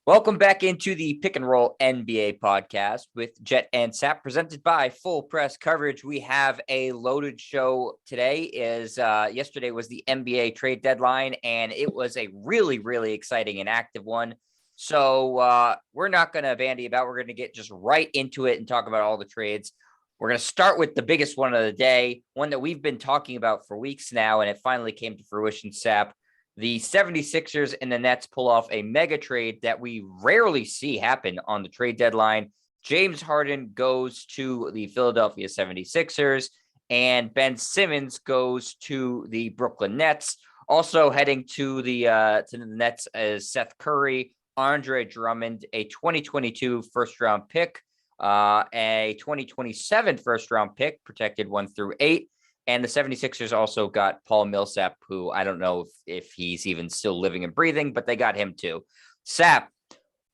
Welcome back into the Pick and Roll NBA podcast with Jet and Sap, presented by Full Press Coverage. We have a loaded show today. Yesterday was the NBA trade deadline, and it was a really, really exciting and active one. So we're not going to bandy about. We're going to get just right into it and talk about all the trades. We're going to start with the biggest one of the day, one that we've been talking about for weeks now, and it finally came to fruition, Sap. The 76ers and the Nets pull off a mega trade that we rarely see happen on the trade deadline. James Harden goes to the Philadelphia 76ers, and Ben Simmons goes to the Brooklyn Nets. Also heading to the Nets is Seth Curry, Andre Drummond, a 2022 first-round pick, a 2027 first-round pick, protected 1 through 8. And the 76ers also got Paul Millsap, who I don't know if he's even still living and breathing, but they got him too. Sap,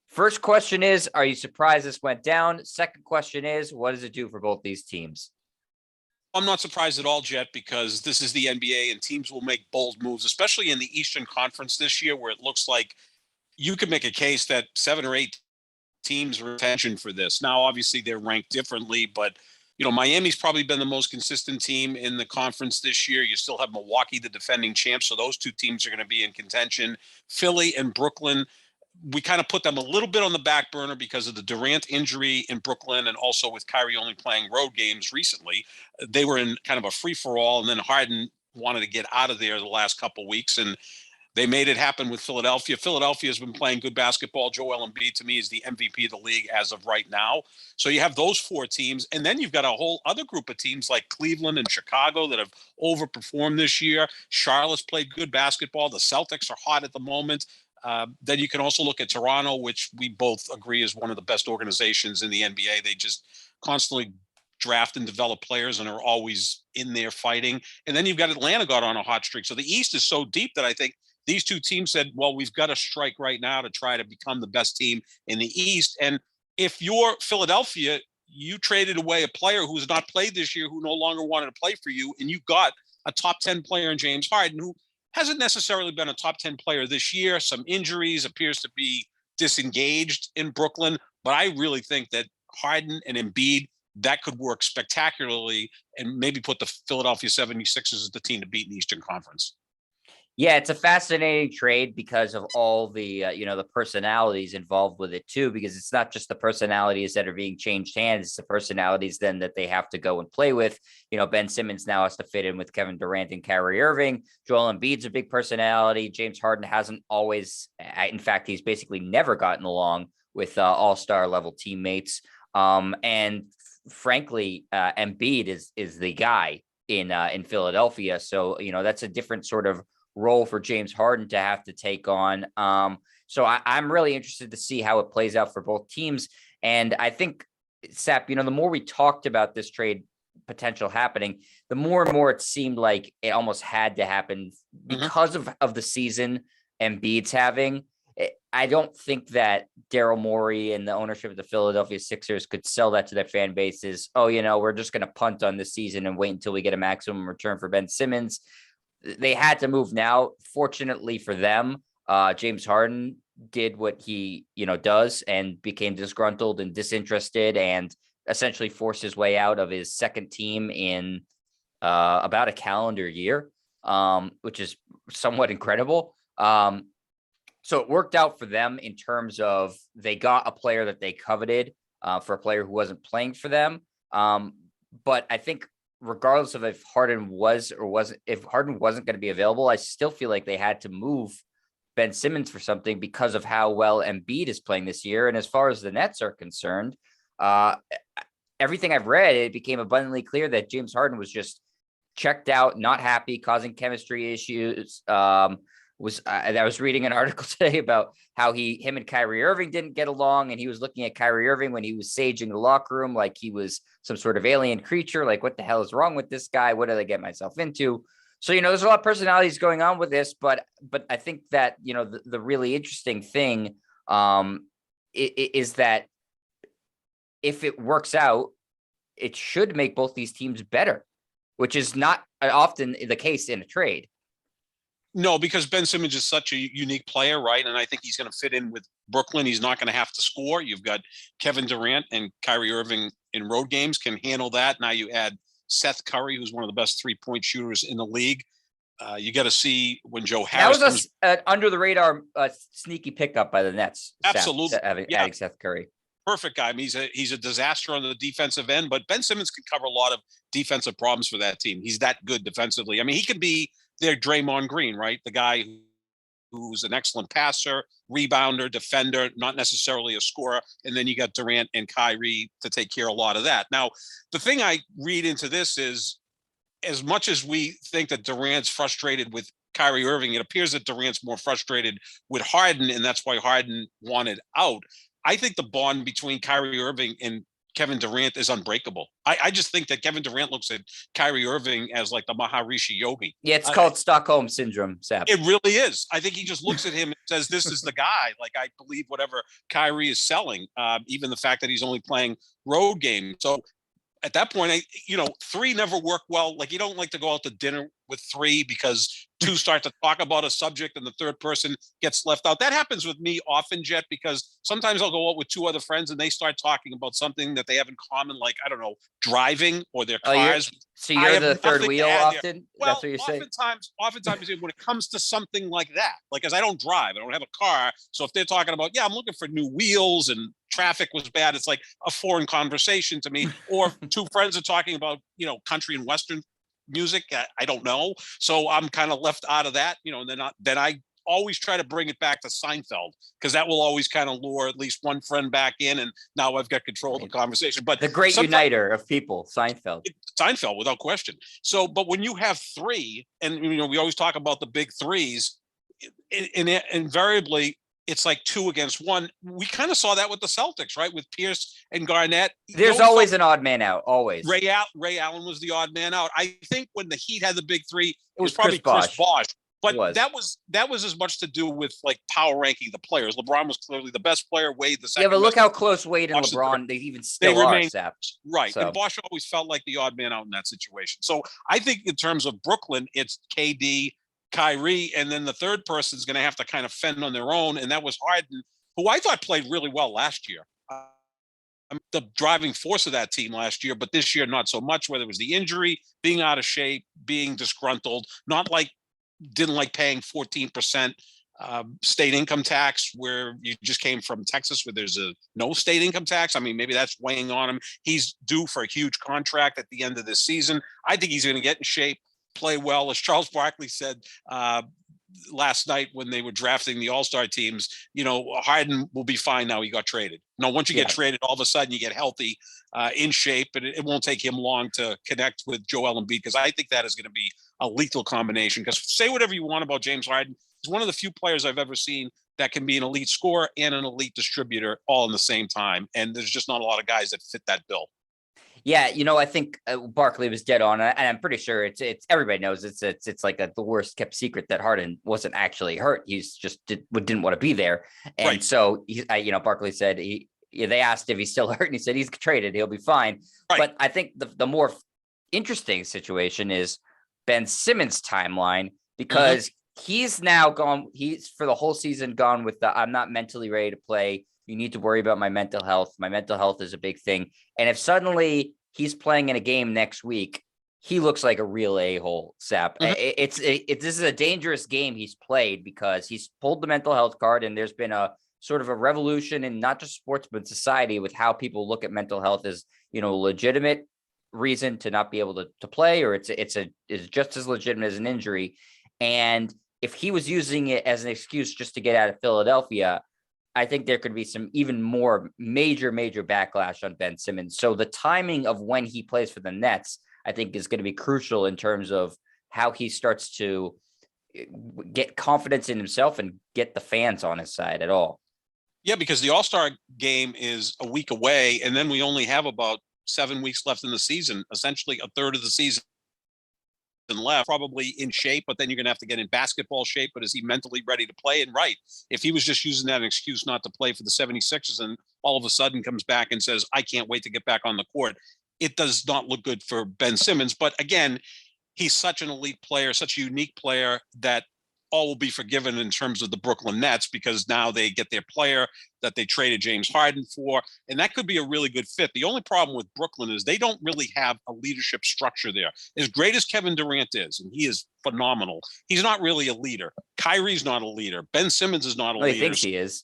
first question is, are you surprised this went down? Second question is, what does it do for both these teams? I'm not surprised at all, Jet, because this is the NBA and teams will make bold moves, especially in the Eastern Conference this year, where it looks like you could make a case that 7 or 8 teams are attention for this. Now, obviously, they're ranked differently, but Miami's probably been the most consistent team in the conference this year. You still have Milwaukee, the defending champs, so those two teams are going to be in contention. Philly and Brooklyn, we kind of put them a little bit on the back burner because of the Durant injury in Brooklyn, and also with Kyrie only playing road games recently. They were in kind of a free-for-all, and then Harden wanted to get out of there the last couple of weeks, and they made it happen with Philadelphia. Philadelphia has been playing good basketball. Joel Embiid, to me, is the MVP of the league as of right now. So you have those 4 teams. And then you've got a whole other group of teams like Cleveland and Chicago that have overperformed this year. Charlotte's played good basketball. The Celtics are hot at the moment. Then you can also look at Toronto, which we both agree is one of the best organizations in the NBA. They just constantly draft and develop players and are always in there fighting. And then you've got Atlanta got on a hot streak. So the East is so deep that I think these two teams said, well, we've got to strike right now to try to become the best team in the East. And if you're Philadelphia, you traded away a player who's not played this year, who no longer wanted to play for you, and you got a top 10 player in James Harden, who hasn't necessarily been a top 10 player this year. Some injuries, appears to be disengaged in Brooklyn. But I really think that Harden and Embiid, that could work spectacularly and maybe put the Philadelphia 76ers as the team to beat in the Eastern Conference. Yeah, it's a fascinating trade because of all the, the personalities involved with it too, because it's not just the personalities that are being changed hands, it's the personalities then that they have to go and play with. Ben Simmons now has to fit in with Kevin Durant and Kyrie Irving. Joel Embiid's a big personality. James Harden hasn't always, in fact, he's basically never gotten along with all-star level teammates. And frankly, Embiid is the guy in Philadelphia. So, that's a different sort of role for James Harden to have to take on. So I'm really interested to see how it plays out for both teams. And I think, Sap, the more we talked about this trade potential happening, the more and more it seemed like it almost had to happen because of the season Embiid's having. I don't think that Daryl Morey and the ownership of the Philadelphia Sixers could sell that to their fan bases. Oh, we're just going to punt on this season and wait until we get a maximum return for Ben Simmons. They had to move now. Fortunately for them, James Harden did what he, does and became disgruntled and disinterested and essentially forced his way out of his second team in about a calendar year, which is somewhat incredible. So it worked out for them in terms of they got a player that they coveted for a player who wasn't playing for them. But I think regardless of if Harden was or wasn't, if Harden wasn't going to be available, I still feel like they had to move Ben Simmons for something because of how well Embiid is playing this year. And as far as the Nets are concerned, everything I've read, it became abundantly clear that James Harden was just checked out, not happy, causing chemistry issues. I was reading an article today about how him and Kyrie Irving didn't get along, and he was looking at Kyrie Irving when he was saging the locker room like he was some sort of alien creature. Like, what the hell is wrong with this guy? What did I get myself into? So, there's a lot of personalities going on with this, but I think that, the really interesting thing is that if it works out, it should make both these teams better, which is not often the case in a trade. No, because Ben Simmons is such a unique player, right? And I think he's going to fit in with Brooklyn. He's not going to have to score. You've got Kevin Durant and Kyrie Irving in road games can handle that. Now you add Seth Curry, who's one of the best 3-point shooters in the league. You got to see when Joe Harris that was an under the radar sneaky pickup by the Nets. Absolutely, adding Seth Curry. Perfect guy. I mean, he's a disaster on the defensive end, but Ben Simmons can cover a lot of defensive problems for that team. He's that good defensively. I mean, he can be their Draymond Green, right? The guy who's an excellent passer, rebounder, defender, not necessarily a scorer. And then you got Durant and Kyrie to take care of a lot of that. Now, the thing I read into this is, as much as we think that Durant's frustrated with Kyrie Irving, it appears that Durant's more frustrated with Harden, and that's why Harden wanted out. I think the bond between Kyrie Irving and Kevin Durant is unbreakable. I just think that Kevin Durant looks at Kyrie Irving as like the Maharishi Yogi. Yeah, it's called Stockholm Syndrome, Sap. It really is. I think he just looks at him and says, this is the guy. Like, I believe whatever Kyrie is selling, even the fact that he's only playing road games. So at that point, three never work well. Like, you don't like to go out to dinner with three because two start to talk about a subject and the third person gets left out. That happens with me often, Jet, because sometimes I'll go out with two other friends and they start talking about something that they have in common, like, I don't know, driving or their cars. So you're the third wheel often? Well, that's what you're saying? Oftentimes when it comes to something like that, like, as I don't drive, I don't have a car. So if they're talking about, I'm looking for new wheels and traffic was bad, it's like a foreign conversation to me. Or two friends are talking about, country and Western music. I don't know. So I'm kind of left out of that, and then I always try to bring it back to Seinfeld, because that will always kind of lure at least one friend back in. And now I've got control of the conversation. But the great uniter of people, Seinfeld, without question. So, but when you have three, and we always talk about the big threes, invariably it's like 2 against 1. We kind of saw that with the Celtics, right? With Pierce and Garnett. There's always an odd man out. Always. Ray Allen was the odd man out. I think when the Heat had the big three, it was probably Chris Bosh. But that was as much to do with like power ranking the players. LeBron was clearly the best player. Wade the second. Yeah, but look how close Wade and LeBron they even still are. Right. So. And Bosh always felt like the odd man out in that situation. So I think in terms of Brooklyn, it's KD, Kyrie, and then the third person is going to have to kind of fend on their own, and that was Harden, who I thought played really well last year. The driving force of that team last year, but this year not so much, whether it was the injury, being out of shape, being disgruntled, didn't like paying 14% state income tax, where you just came from Texas where there's no state income tax. I mean, maybe that's weighing on him. He's due for a huge contract at the end of this season. I think he's going to get in shape, play well. As Charles Barkley said last night when they were drafting the All-Star teams, Harden will be fine now he got traded. Once you get traded, all of a sudden you get healthy, in shape, and it won't take him long to connect with Joel Embiid, because I think that is going to be a lethal combination. Because say whatever you want about James Harden, he's one of the few players I've ever seen that can be an elite scorer and an elite distributor all in the same time. And there's just not a lot of guys that fit that bill. Yeah, I think Barkley was dead on, and I'm pretty sure it's everybody knows it's like the worst kept secret that Harden wasn't actually hurt. He's just didn't want to be there, and right. So Barkley said they asked if he's still hurt, and he said he's traded, he'll be fine. Right. But I think the more interesting situation is Ben Simmons' timeline, because he's now gone. He's for the whole season gone with I'm not mentally ready to play. You need to worry about my mental health. My mental health is a big thing. And if suddenly he's playing in a game next week, he looks like a real a-hole, Sap. This is a dangerous game he's played, because he's pulled the mental health card, and there's been a sort of a revolution in not just sports, but society, with how people look at mental health as, a legitimate reason to not be able to play, or it's just as legitimate as an injury. And if he was using it as an excuse just to get out of Philadelphia, I think there could be some even more major backlash on Ben Simmons. So the timing of when he plays for the Nets, I think, is going to be crucial in terms of how he starts to get confidence in himself and get the fans on his side at all. Yeah, because the All-Star game is a week away, and then we only have about 7 weeks left in the season, essentially a third of the season left, probably in shape, but then you're going to have to get in basketball shape. But is he mentally ready to play? And right, if he was just using that excuse not to play for the 76ers and all of a sudden comes back and says, I can't wait to get back on the court, it does not look good for Ben Simmons. But again, he's such an elite player, such a unique player, that all will be forgiven in terms of the Brooklyn Nets because now they get their player that they traded James Harden for, and that could be a really good fit. The only problem with Brooklyn is they don't really have a leadership structure there. As great as Kevin Durant is, and he is phenomenal, he's not really a leader. Kyrie's not a leader. Ben Simmons is not a leader. He thinks he is.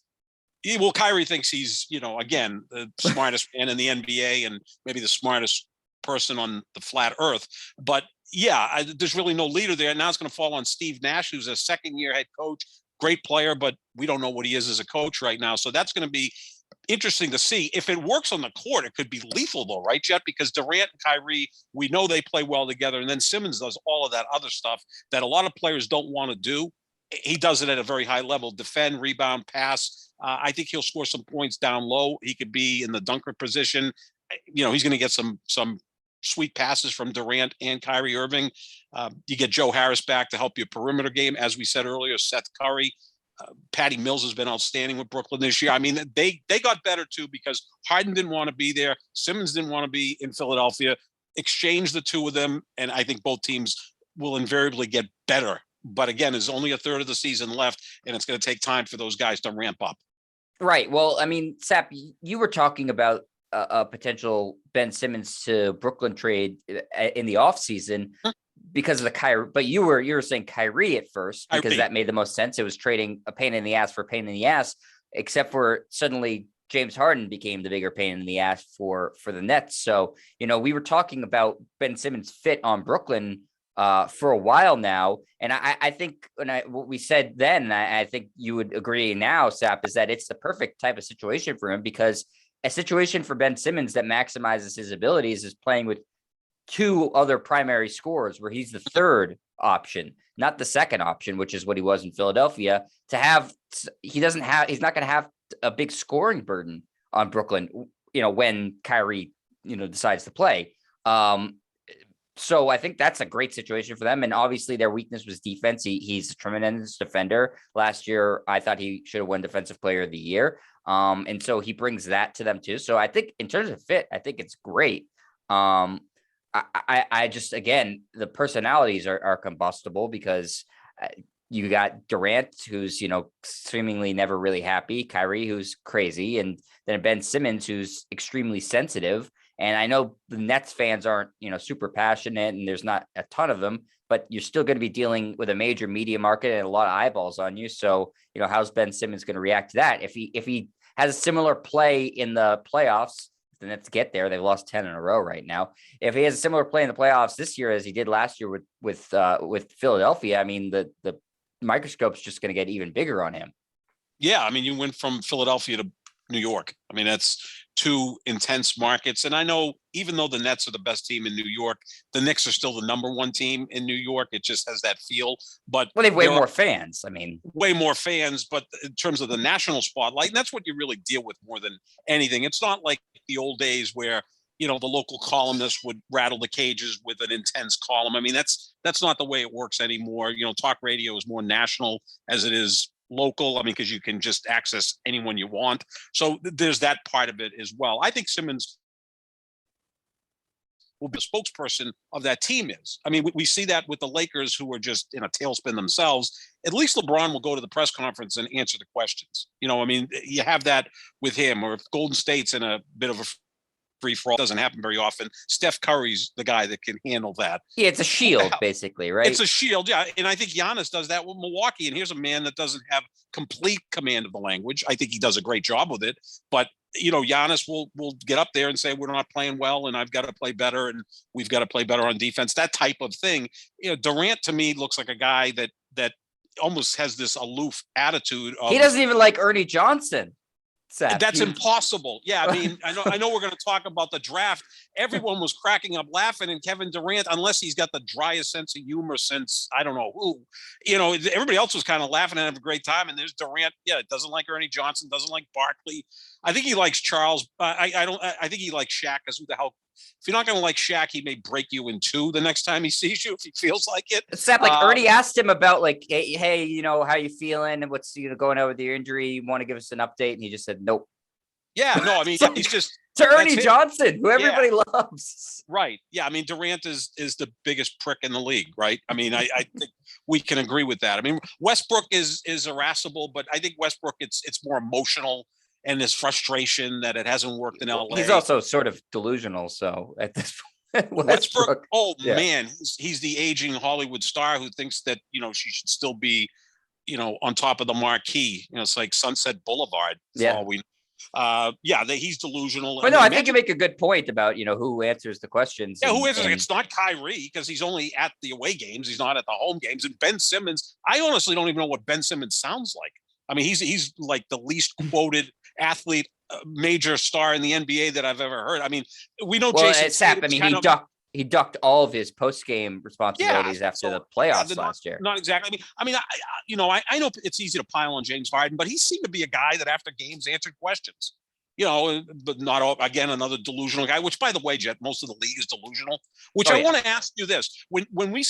Well, Kyrie thinks he's, again, the smartest man in the NBA and maybe the smartest person on the flat earth. But yeah, there's really no leader there. Now it's going to fall on Steve Nash, who's a second-year head coach, great player, but we don't know what he is as a coach right now. So that's going to be interesting to see. If it works on the court, it could be lethal though, right, Jet? Because Durant and Kyrie, we know they play well together. And then Simmons does all of that other stuff that a lot of players don't want to do. He does it at a very high level, defend, rebound, pass. I think he'll score some points down low. He could be in the dunker position. He's going to get some sweet passes from Durant and Kyrie Irving. You get Joe Harris back to help your perimeter game. As we said earlier, Seth Curry, Patty Mills has been outstanding with Brooklyn this year. I mean, they got better too because Harden didn't want to be there. Simmons didn't want to be in Philadelphia. Exchange the two of them, and I think both teams will invariably get better. But again, there's only a third of the season left, and it's going to take time for those guys to ramp up. Right. Well, I mean, Sap, you were talking about a potential Ben Simmons to Brooklyn trade in the offseason because of the Kyrie, but you were saying Kyrie at first because that made the most sense. It was trading a pain in the ass for a pain in the ass, except for suddenly James Harden became the bigger pain in the ass for the Nets. So, we were talking about Ben Simmons' fit on Brooklyn for a while now. And I think what we said then, I think you would agree now, Sap, is that it's the perfect type of situation for him because a situation for Ben Simmons that maximizes his abilities is playing with two other primary scorers where he's the third option, not the second option, which is what he was in Philadelphia. He's not going to have a big scoring burden on Brooklyn, when Kyrie, decides to play. So I think that's a great situation for them. And obviously their weakness was defense. He's a tremendous defender. Last year, I thought he should have won Defensive Player of the Year. And so he brings that to them too. So I think in terms of fit, I think it's great. I just, again, the personalities are combustible because you got Durant, who's, seemingly never really happy, Kyrie, who's crazy, and then Ben Simmons, who's extremely sensitive. And I know the Nets fans aren't, super passionate and there's not a ton of them, but you're still going to be dealing with a major media market and a lot of eyeballs on you. So, how's Ben Simmons going to react to that? If he has a similar play in the playoffs, if the Nets get there, they've lost 10 in a row right now. If he has a similar play in the playoffs this year as he did last year with Philadelphia, I mean, the microscope's just going to get even bigger on him. Yeah. I mean, you went from Philadelphia to New York. I mean, that's two intense markets. And I know even though the Nets are the best team in New York, the Knicks are still the number one team in New York. It just has that feel. But they have way more fans. I mean, way more fans. But in terms of the national spotlight, and that's what you really deal with more than anything. It's not like the old days where, the local columnist would rattle the cages with an intense column. I mean, that's not the way it works anymore. Talk radio is more national as it is local. I mean, because you can just access anyone you want. So there's that part of it as well. I think Simmons will be a spokesperson of that team is. I mean, we see that with the Lakers who are just in a tailspin themselves. At least LeBron will go to the press conference and answer the questions. I mean, you have that with him, or if Golden State's in a bit of a free for all, doesn't happen very often. Steph Curry's the guy that can handle that. Yeah, it's a shield, basically, right? It's a shield, yeah. And I think Giannis does that with Milwaukee. And here's a man that doesn't have complete command of the language. I think he does a great job with it. But, Giannis will get up there and say, we're not playing well and I've got to play better and we've got to play better on defense, that type of thing. Durant, to me, looks like a guy that almost has this aloof attitude. He doesn't even like Ernie Johnson. Seth. That's impossible. Yeah, I mean, I know we're going to talk about the draft. Everyone was cracking up laughing, and Kevin Durant, unless he's got the driest sense of humor since I don't know who, everybody else was kind of laughing and having a great time. And there's Durant. Yeah, doesn't like Ernie Johnson, doesn't like Barkley. I think he likes Charles. I think he likes Shaq. Because who the hell? If you're not going to like Shaq, he may break you in two the next time he sees you if he feels like it. Except Ernie asked him about hey, how you feeling and what's going on with your injury? You want to give us an update? And he just said, nope. Yeah, no, I mean, he's just to Ernie Johnson, who everybody loves. Right. Yeah. I mean, Durant is the biggest prick in the league, right? I mean, I think we can agree with that. I mean, Westbrook is irascible, but I think Westbrook it's more emotional and his frustration that it hasn't worked in LA. He's also sort of delusional. So at this point, Westbrook, oh yeah. man, he's the aging Hollywood star who thinks that she should still be on top of the marquee. It's like Sunset Boulevard. Yeah. All we he's delusional. But no, I think you make a good point about who answers the questions. Yeah, who answers? It's not Kyrie because he's only at the away games. He's not at the home games. And Ben Simmons, I honestly don't even know what Ben Simmons sounds like. I mean, he's like the least quoted athlete, major star in the NBA that I've ever heard. I mean, we know Jason Tatum. I mean, he ducked all of his post-game responsibilities after the playoffs last year. Not exactly. I mean, I know it's easy to pile on James Harden, but he seemed to be a guy that after games answered questions. But not all, again, another delusional guy, which, by the way, Jet, most of the league is delusional, which I want to ask you this. When we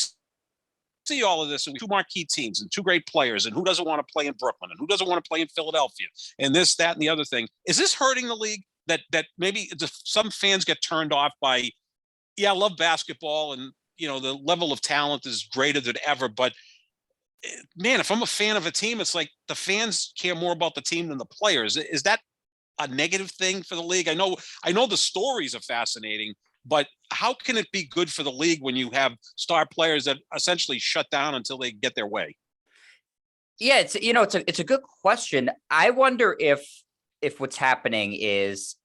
see all of this and two marquee teams and two great players and who doesn't want to play in Brooklyn and who doesn't want to play in Philadelphia and this, that, and the other thing, is this hurting the league that maybe some fans get turned off by, I love basketball and, the level of talent is greater than ever, but man, if I'm a fan of a team, it's like the fans care more about the team than the players. Is that a negative thing for the league? I know the stories are fascinating, but how can it be good for the league when you have star players that essentially shut down until they get their way? Yeah, it's a good question. I wonder if what's happening is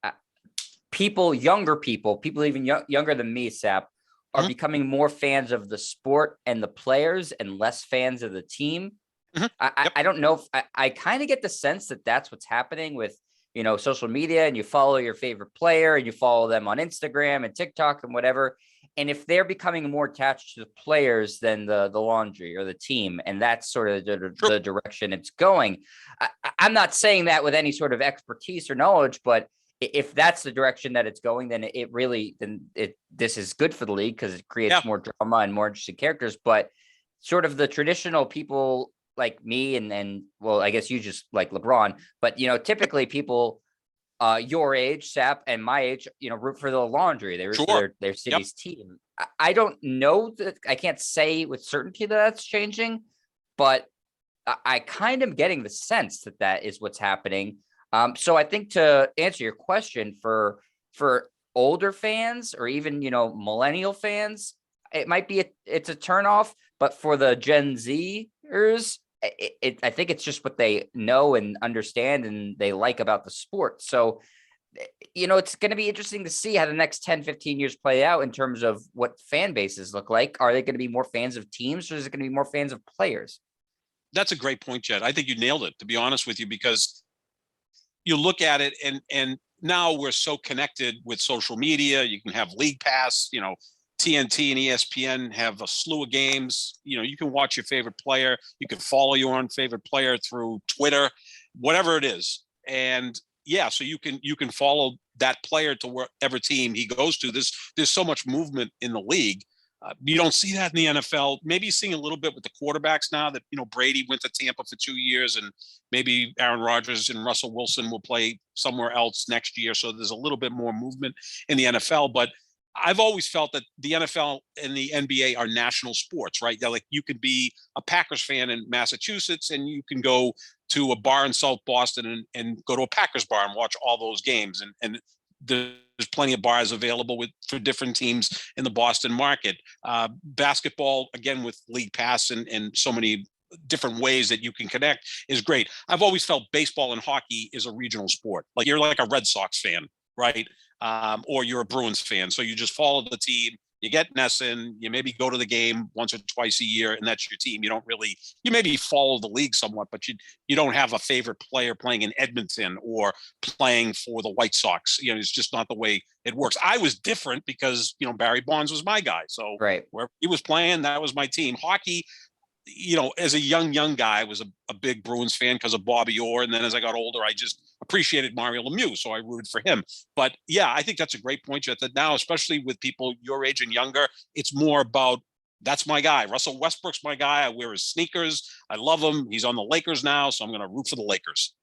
younger people even younger than me, Sap, are becoming more fans of the sport and the players and less fans of the team. I don't know if I kind of get the sense that that's what's happening with social media, and you follow your favorite player and you follow them on Instagram and TikTok and whatever. And if they're becoming more attached to the players than the laundry or the team, and that's sort of the direction it's going. I'm not saying that with any sort of expertise or knowledge, but if that's the direction that it's going, then this is good for the league because it creates more drama and more interesting characters. But sort of the traditional people like me and well, I guess you just like LeBron, but typically people your age, Sap, and my age, root for the laundry. They root for their city's team. I don't know that I can't say with certainty that that's changing, but I kind of getting the sense that is what's happening. So I think to answer your question for older fans or even, millennial fans, it might be it's a turnoff, but for the Gen Zers, I think it's just what they know and understand and they like about the sport. So, it's going to be interesting to see how the next 10, 15 years play out in terms of what fan bases look like. Are they going to be more fans of teams or is it going to be more fans of players? That's a great point, Jed. I think you nailed it, to be honest with you, because you look at it and now we're so connected with social media. You can have League Pass, TNT and ESPN have a slew of games. You can watch your favorite player. You can follow your own favorite player through Twitter, whatever it is. And so you can follow that player to whatever team he goes to. There's so much movement in the league. You don't see that in the NFL. Maybe you're seeing a little bit with the quarterbacks now that, Brady went to Tampa for 2 years and maybe Aaron Rodgers and Russell Wilson will play somewhere else next year. So there's a little bit more movement in the NFL, but I've always felt that the NFL and the NBA are national sports, right? Like you could be a Packers fan in Massachusetts and you can go to a bar in South Boston and go to a Packers bar and watch all those games. And there's plenty of bars available for different teams in the Boston market. Basketball, again, with League Pass and so many different ways that you can connect is great. I've always felt baseball and hockey is a regional sport. Like you're like a Red Sox fan, right? Or you're a Bruins fan. So you just follow the team, you get Nesson, you maybe go to the game once or twice a year, and that's your team. You maybe follow the league somewhat, but you don't have a favorite player playing in Edmonton or playing for the White Sox. It's just not the way it works. I was different because, Barry Bonds was my guy. So where he was playing, that was my team. Hockey, as a young guy, I was a big Bruins fan because of Bobby Orr. And then as I got older, I just appreciated Mario Lemieux. So I rooted for him. But I think that's a great point, Jet, that now, especially with people your age and younger, it's more about, that's my guy. Russell Westbrook's my guy. I wear his sneakers. I love him. He's on the Lakers now. So I'm going to root for the Lakers.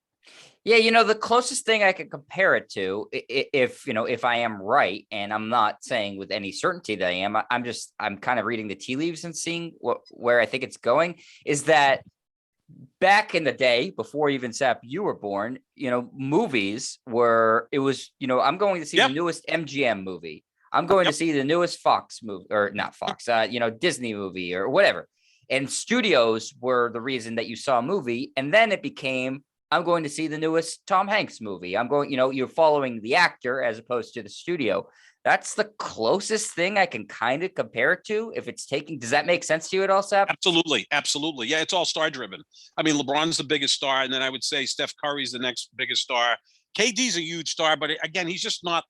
Yeah, the closest thing I can compare it to, if I am right, and I'm not saying with any certainty that I am, I'm kind of reading the tea leaves and seeing where I think it's going, is that back in the day, before even Sap, you were born, movies I'm going to see the Yeah. newest MGM movie. I'm going to Yep. see the newest Fox movie, or not Fox, Disney movie or whatever. And studios were the reason that you saw a movie. And then it became, I'm going to see the newest Tom Hanks movie. I'm going, you're following the actor as opposed to the studio. That's the closest thing I can kind of compare it to. If it's taking, does that make sense to you at all, Sap? Absolutely. Absolutely. Yeah. It's all star driven. I mean, LeBron's the biggest star. And then I would say Steph Curry's the next biggest star. KD's a huge star, but again, he's just not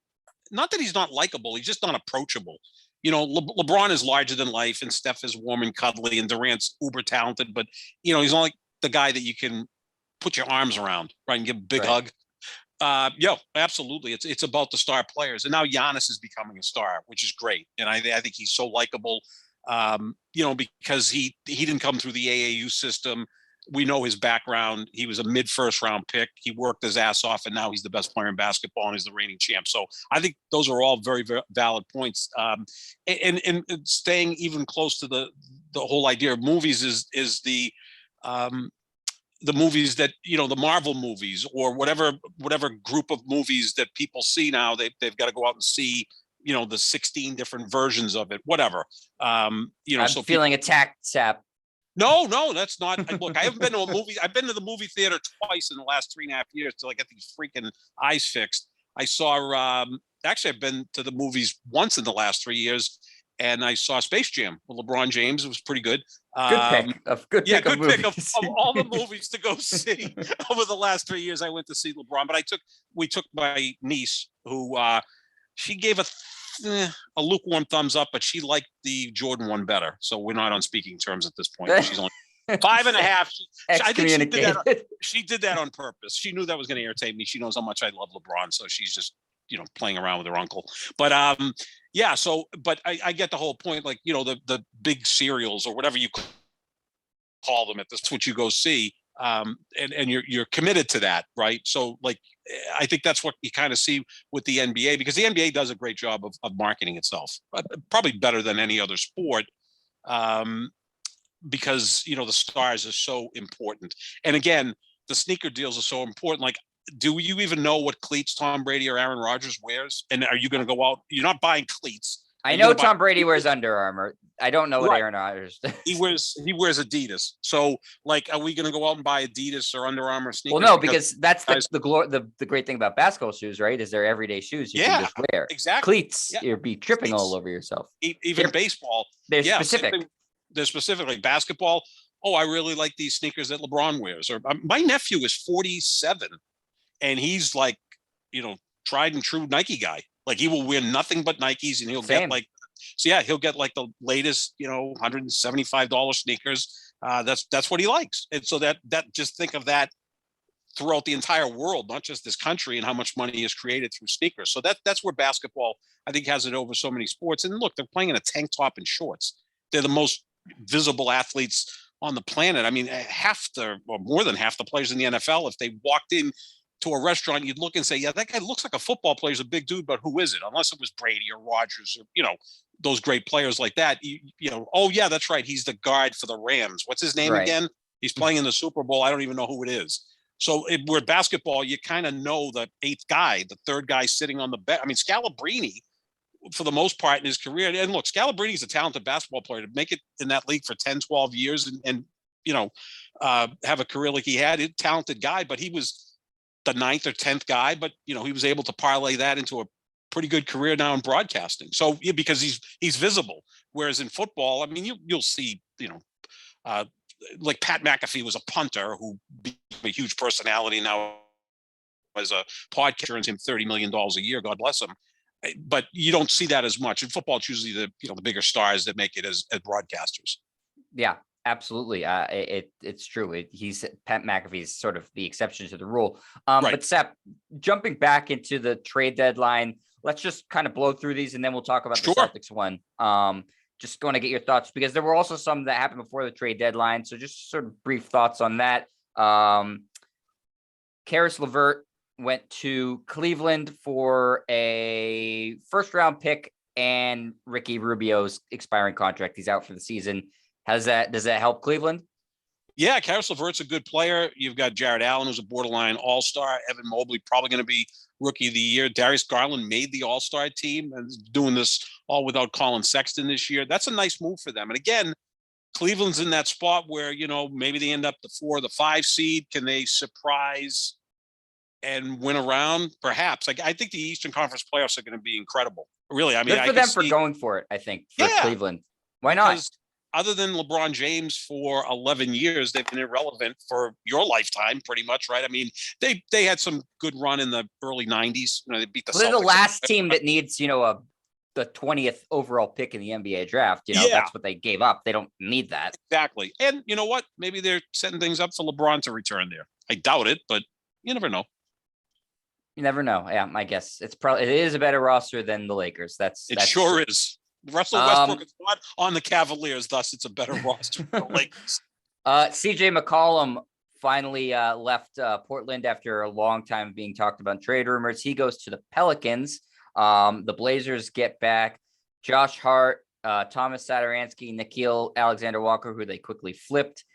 that he's not likable. He's just not approachable. LeBron is larger than life and Steph is warm and cuddly and Durant's uber talented, but he's not like the guy that you can put your arms around, right? And give a big Right. hug. Absolutely. It's about the star players. And now Giannis is becoming a star, which is great. And I think he's so likable, because he didn't come through the AAU system. We know his background. He was a mid-first round pick. He worked his ass off, and now he's the best player in basketball and he's the reigning champ. So I think those are all very, very valid points. And staying even close to the whole idea of movies is the movies that the Marvel movies or whatever group of movies that people see now. They've got to go out and see the 16 different versions of it, whatever. I'm So feeling attacked, Sap. No, that's not. Look, I haven't been to a movie. I've been to the movie theater twice in the last 3.5 years till I get these freaking eyes fixed. I saw. Actually, I've been to the movies once in the last 3 years, and I saw Space Jam with LeBron James. It was pretty good. Good pick. Good pick of movies. Of all the movies to go see over the last 3 years. I went to see LeBron, but we took my niece, who she gave a lukewarm thumbs up, but she liked the Jordan one better. So we're not on speaking terms at this point. She's only 5.5. I think she did that on purpose. She knew that was going to irritate me. She knows how much I love LeBron, so she's just playing around with her uncle. But yeah. So, but I get the whole point. Like the big serials or whatever you call them, that's what you go see. And you're committed to that, right? So like, I think that's what you kind of see with the NBA, because the NBA does a great job of marketing itself, probably better than any other sport, because the stars are so important. And again, the sneaker deals are so important. Like, do you even know what cleats Tom Brady or Aaron Rodgers wears? And are you going to go out? You're not buying cleats. I know Tom Brady wears Under Armour. I don't know what Aaron Rodgers does. He wears Adidas. So, like, are we going to go out and buy Adidas or Under Armour sneakers? Well, no, because that's the great thing about basketball shoes, right? Is they're everyday shoes you can just wear. Exactly. Cleats, you'd be tripping all over yourself. Even baseball. They're specific. They're specific. Like basketball. Oh, I really like these sneakers that LeBron wears. Or my nephew is 47, and he's like, tried and true Nike guy. Like he will wear nothing but Nikes, and he'll get he'll get like the latest, $175 sneakers. That's what he likes. And so that just think of that throughout the entire world, not just this country, and how much money is created through sneakers. So that's where basketball, I think, has it over so many sports. And look, they're playing in a tank top and shorts. They're the most visible athletes on the planet. I mean, more than half the players in the NFL, if they walked in to a restaurant, you'd look and say, yeah, that guy looks like a football player. He's a big dude, but who is it? Unless it was Brady or Rodgers or, those great players like that. Oh, yeah, that's right. He's the guard for the Rams. What's his name again? He's playing in the Super Bowl. I don't even know who it is. So with basketball, you kind of know the eighth guy, the third guy sitting on the bench. I mean, Scalabrine, for the most part in his career, and look, Scalabrine is a talented basketball player. To make it in that league for 10, 12 years and have a career like he had, a talented guy, but he was the 9th or 10th guy, but he was able to parlay that into a pretty good career now in broadcasting. So because he's visible. Whereas in football, I mean, you'll see, like Pat McAfee was a punter who became a huge personality now as a podcaster, earns him $30 million a year. God bless him. But you don't see that as much in football. It's usually the bigger stars that make it as broadcasters. Yeah. Absolutely. It's true. Pat McAfee's sort of the exception to the rule. But Sep, jumping back into the trade deadline, let's just kind of blow through these and then we'll talk about the Celtics one. Just going to get your thoughts because there were also some that happened before the trade deadline. So just sort of brief thoughts on that. Karis LeVert went to Cleveland for a first-round pick and Ricky Rubio's expiring contract. He's out for the season. Does that help Cleveland? Yeah, Karis LeVert's a good player. You've got Jared Allen, who's a borderline all-star. Evan Mobley probably going to be rookie of the year. Darius Garland made the all-star team and is doing this all without Colin Sexton this year. That's a nice move for them. And again, Cleveland's in that spot where, maybe they end up the 4 or the 5 seed. Can they surprise and win around? Perhaps. I think the Eastern Conference playoffs are going to be incredible. Really, I mean, good for them for going for it. I think for Cleveland. Why not? Other than LeBron James for 11 years, they've been irrelevant for your lifetime, pretty much, right? I mean, they had some good run in the early 90s. They beat the Celtics. They're the last team that needs, the 20th overall pick in the NBA draft. That's what they gave up. They don't need that. Exactly. And you know what? Maybe they're setting things up for LeBron to return there. I doubt it, but you never know. You never know. Yeah, I guess it is a better roster than the Lakers. It sure is. Russell Westbrook is not on the Cavaliers, thus it's a better roster for the Lakers. CJ McCollum finally left Portland after a long time being talked about in trade rumors. He goes to the Pelicans. The Blazers get back Josh Hart, Thomas Satoransky, Nickeil Alexander-Walker, who they quickly flipped.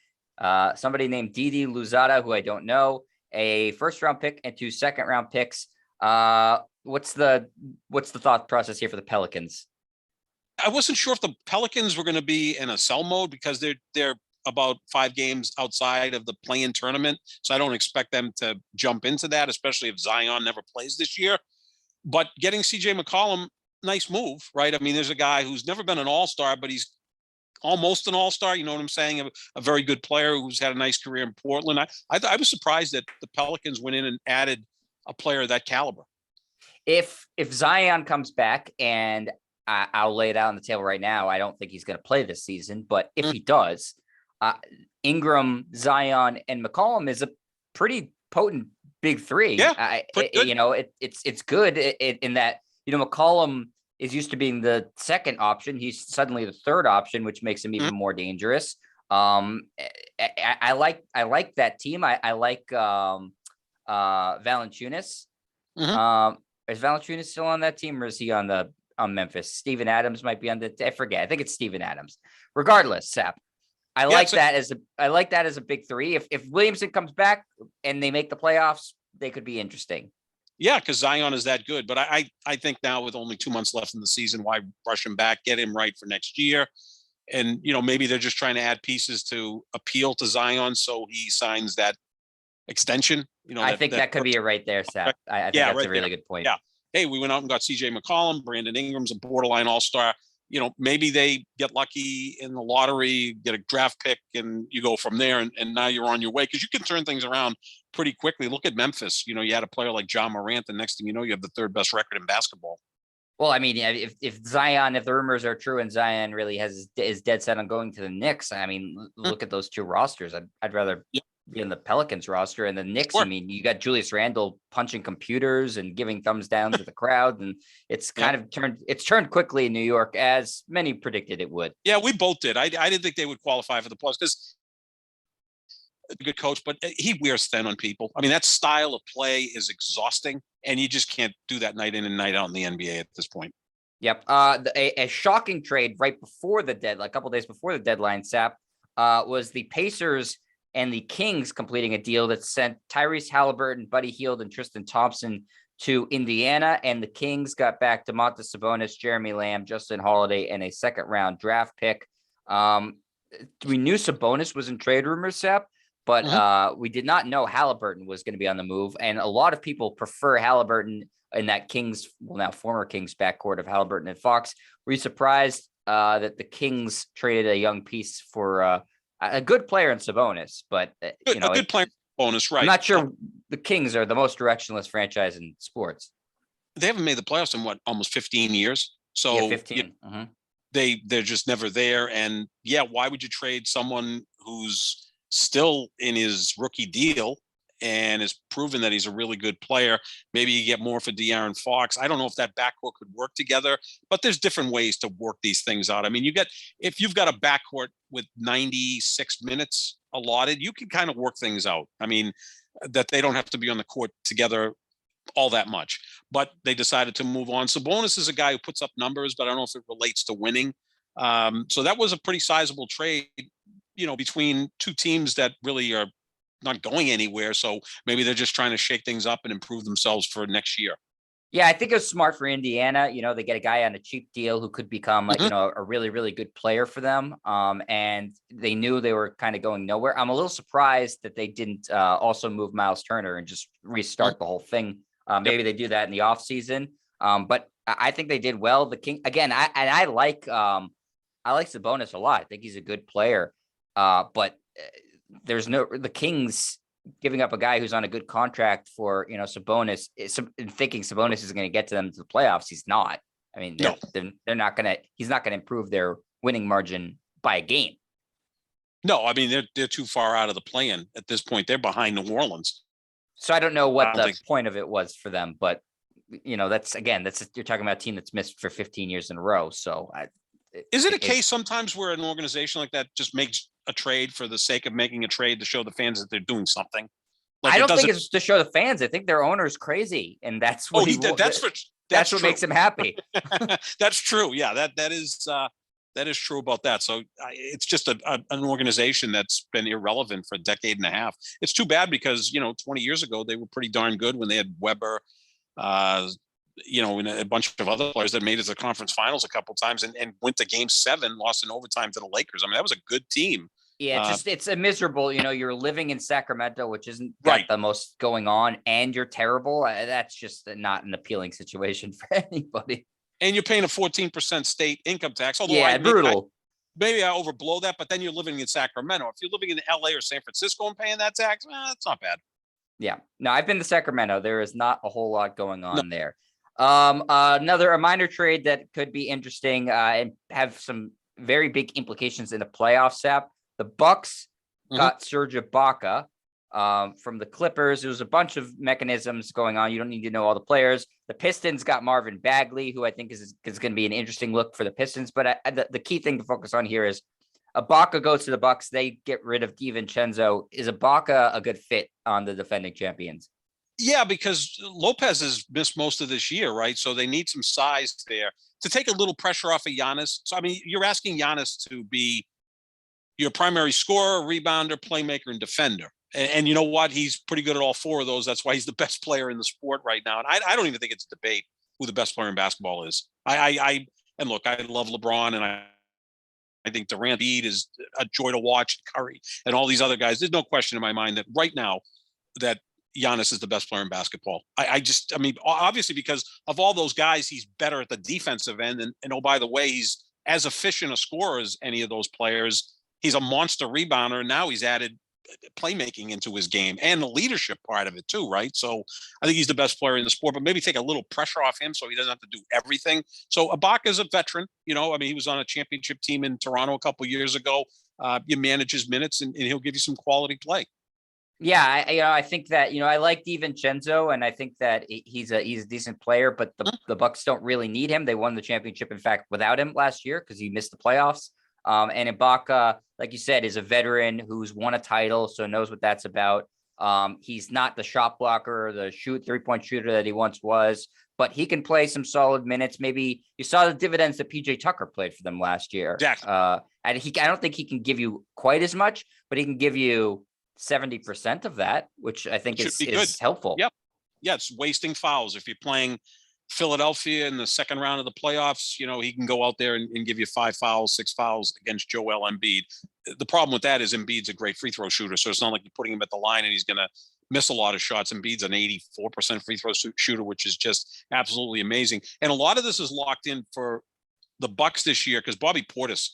Somebody named Didi Luzada, who I don't know, a first-round pick and 2 second-round picks. What's the thought process here for the Pelicans? I wasn't sure if the Pelicans were going to be in a sell mode because they're about 5 games outside of the play-in tournament. So I don't expect them to jump into that, especially if Zion never plays this year. But getting CJ McCollum, nice move, right? I mean, there's a guy who's never been an all-star, but he's almost an all-star. You know what I'm saying? A very good player who's had a nice career in Portland. I was surprised that the Pelicans went in and added a player of that caliber. If Zion comes back, and I'll lay it out on the table right now, I don't think he's going to play this season, but if he does, Ingram, Zion, and McCollum is a pretty potent big three. Yeah, it's good in that, McCollum is used to being the second option. He's suddenly the third option, which makes him even more dangerous. I like that team. I like Valanciunas. Is Valanciunas still on that team, or is he on Memphis? Steven Adams might be on I forget. I think it's Steven Adams. Regardless, Sap, I like that as a big three. If Williamson comes back and they make the playoffs, they could be interesting. Yeah, because Zion is that good. But I think now with only 2 months left in the season, why rush him back? Get him right for next year. And, maybe they're just trying to add pieces to appeal to Zion so he signs that extension. I think that could be it right there, Sap. I think that's a really good point. Yeah. Hey, we went out and got CJ McCollum. Brandon Ingram's a borderline all-star. Maybe they get lucky in the lottery, get a draft pick, and you go from there. And now you're on your way because you can turn things around pretty quickly. Look at Memphis. You had a player like John Morant. The next thing you know, you have the 3rd best record in basketball. Well, I mean, if the rumors are true and Zion really is dead set on going to the Knicks, I mean, look at those 2 rosters. I'd rather be in the Pelicans roster, and the Knicks. Sure. I mean, you got Julius Randle punching computers and giving thumbs down to the crowd, and it's kind of turned quickly in New York, as many predicted it would. Yeah, we both did. I didn't think they would qualify for the playoffs because a good coach, but he wears thin on people. I mean, that style of play is exhausting, and you just can't do that night in and night out in the NBA at this point. Yep. A shocking trade right before the deadline, a couple days before the deadline, Sap, was the Pacers and the Kings completing a deal that sent Tyrese Halliburton, Buddy Hield, and Tristan Thompson to Indiana. And the Kings got back Domantas Sabonis, Jeremy Lamb, Justin Holiday, and a 2nd-round draft pick. We knew Sabonis was in trade rumors, Sap, but we did not know Halliburton was going to be on the move. And a lot of people prefer Halliburton in that Kings, well, now former Kings backcourt of Halliburton and Fox. Were you surprised that the Kings traded a young piece for a good player in Sabonis, but a good player bonus, right? I'm not sure the Kings are the most directionless franchise in sports. They haven't made the playoffs in almost 15 years. So yeah, 15. They're just never there. And why would you trade someone who's still in his rookie deal and has proven that he's a really good player? Maybe you get more for De'Aaron Fox. I don't know if that backcourt could work together, but there's different ways to work these things out. I mean, if you've got a backcourt with 96 minutes allotted, you can kind of work things out. I mean, that they don't have to be on the court together all that much. But they decided to move on. Sabonis is a guy who puts up numbers, but I don't know if it relates to winning. So that was a pretty sizable trade, between two teams that really are not going anywhere. So maybe they're just trying to shake things up and improve themselves for next year. Yeah, I think it was smart for Indiana. They get a guy on a cheap deal who could become, a really, really good player for them. And they knew they were kind of going nowhere. I'm a little surprised that they didn't also move Miles Turner and just restart the whole thing. Maybe they do that in the offseason. But I think they did well. The King again, I like Sabonis a lot. I think he's a good player. But the Kings giving up a guy who's on a good contract for, Sabonis, thinking Sabonis is going to get to them to the playoffs. He's not. I mean, they're not going to, he's not going to improve their winning margin by a game. No, I mean, they're too far out of the play-in at this point. They're behind New Orleans. So I don't know what the point of it was for them, but that's you're talking about a team that's missed for 15 years in a row. So is it a case sometimes where an organization like that just makes a trade for the sake of making a trade to show the fans that they're doing something? I don't think it's to show the fans. I think their owner is crazy, and that's what that's what makes him happy. That's true. Yeah, that is true about that. So it's just an organization that's been irrelevant for a decade and a half. It's too bad because 20 years ago they were pretty darn good when they had Weber, and a bunch of other players that made it to the conference finals a couple of times and went to Game 7, lost in overtime to the Lakers. I mean, that was a good team. Yeah, it's a miserable, you're living in Sacramento, which isn't the most going on, and you're terrible. That's just not an appealing situation for anybody. And you're paying a 14% state income tax. Although brutal. Maybe I overblow that, but then you're living in Sacramento. If you're living in LA or San Francisco and paying that tax, it's not bad. Yeah. No, I've been to Sacramento. There is not a whole lot going on there. A minor trade that could be interesting and have some very big implications in the playoffs. The Bucks got Serge Ibaka from the Clippers. There was a bunch of mechanisms going on. You don't need to know all the players. The Pistons got Marvin Bagley, who I think is going to be an interesting look for the Pistons. But the key thing to focus on here is Ibaka goes to the Bucks. They get rid of DiVincenzo. Is Ibaka a good fit on the defending champions? Yeah, because Lopez has missed most of this year, right? So they need some size there to take a little pressure off of Giannis. So, I mean, you're asking Giannis to be your primary scorer, rebounder, playmaker, and defender. And you know what? He's pretty good at all four of those. That's why he's the best player in the sport right now. And I don't even think it's a debate who the best player in basketball is. And look, I love LeBron, and I think Durant is a joy to watch, Curry, and all these other guys. There's no question in my mind that right now that Giannis is the best player in basketball. I mean, obviously because of all those guys, he's better at the defensive end. And oh, by the way, he's as efficient a scorer as any of those players. He's a monster rebounder. And now he's added playmaking into his game and the leadership part of it too, right? So I think he's the best player in the sport, but maybe take a little pressure off him so he doesn't have to do everything. So Ibaka is a veteran, I mean, he was on a championship team in Toronto a couple of years ago. You manage his minutes and he'll give you some quality play. Yeah, I think that, I like DiVincenzo, and I think that he's a decent player, but the Bucks don't really need him. They won the championship, in fact, without him last year because he missed the playoffs. And Ibaka, like you said, is a veteran who's won a title, so knows what that's about. He's not the shot blocker or the three-point shooter that he once was, but he can play some solid minutes. Maybe you saw the dividends that PJ Tucker played for them last year. Exactly. And I don't think he can give you quite as much, but he can give you 70% of that, which I think is helpful. Yep. Yeah, it's wasting fouls. If you're playing Philadelphia in the second round of the playoffs, he can go out there and give you 5 fouls, 6 fouls against Joel Embiid. The problem with that is Embiid's a great free throw shooter. So it's not like you're putting him at the line and he's going to miss a lot of shots. Embiid's an 84% free throw shooter, which is just absolutely amazing. And a lot of this is locked in for the Bucks this year because Bobby Portis,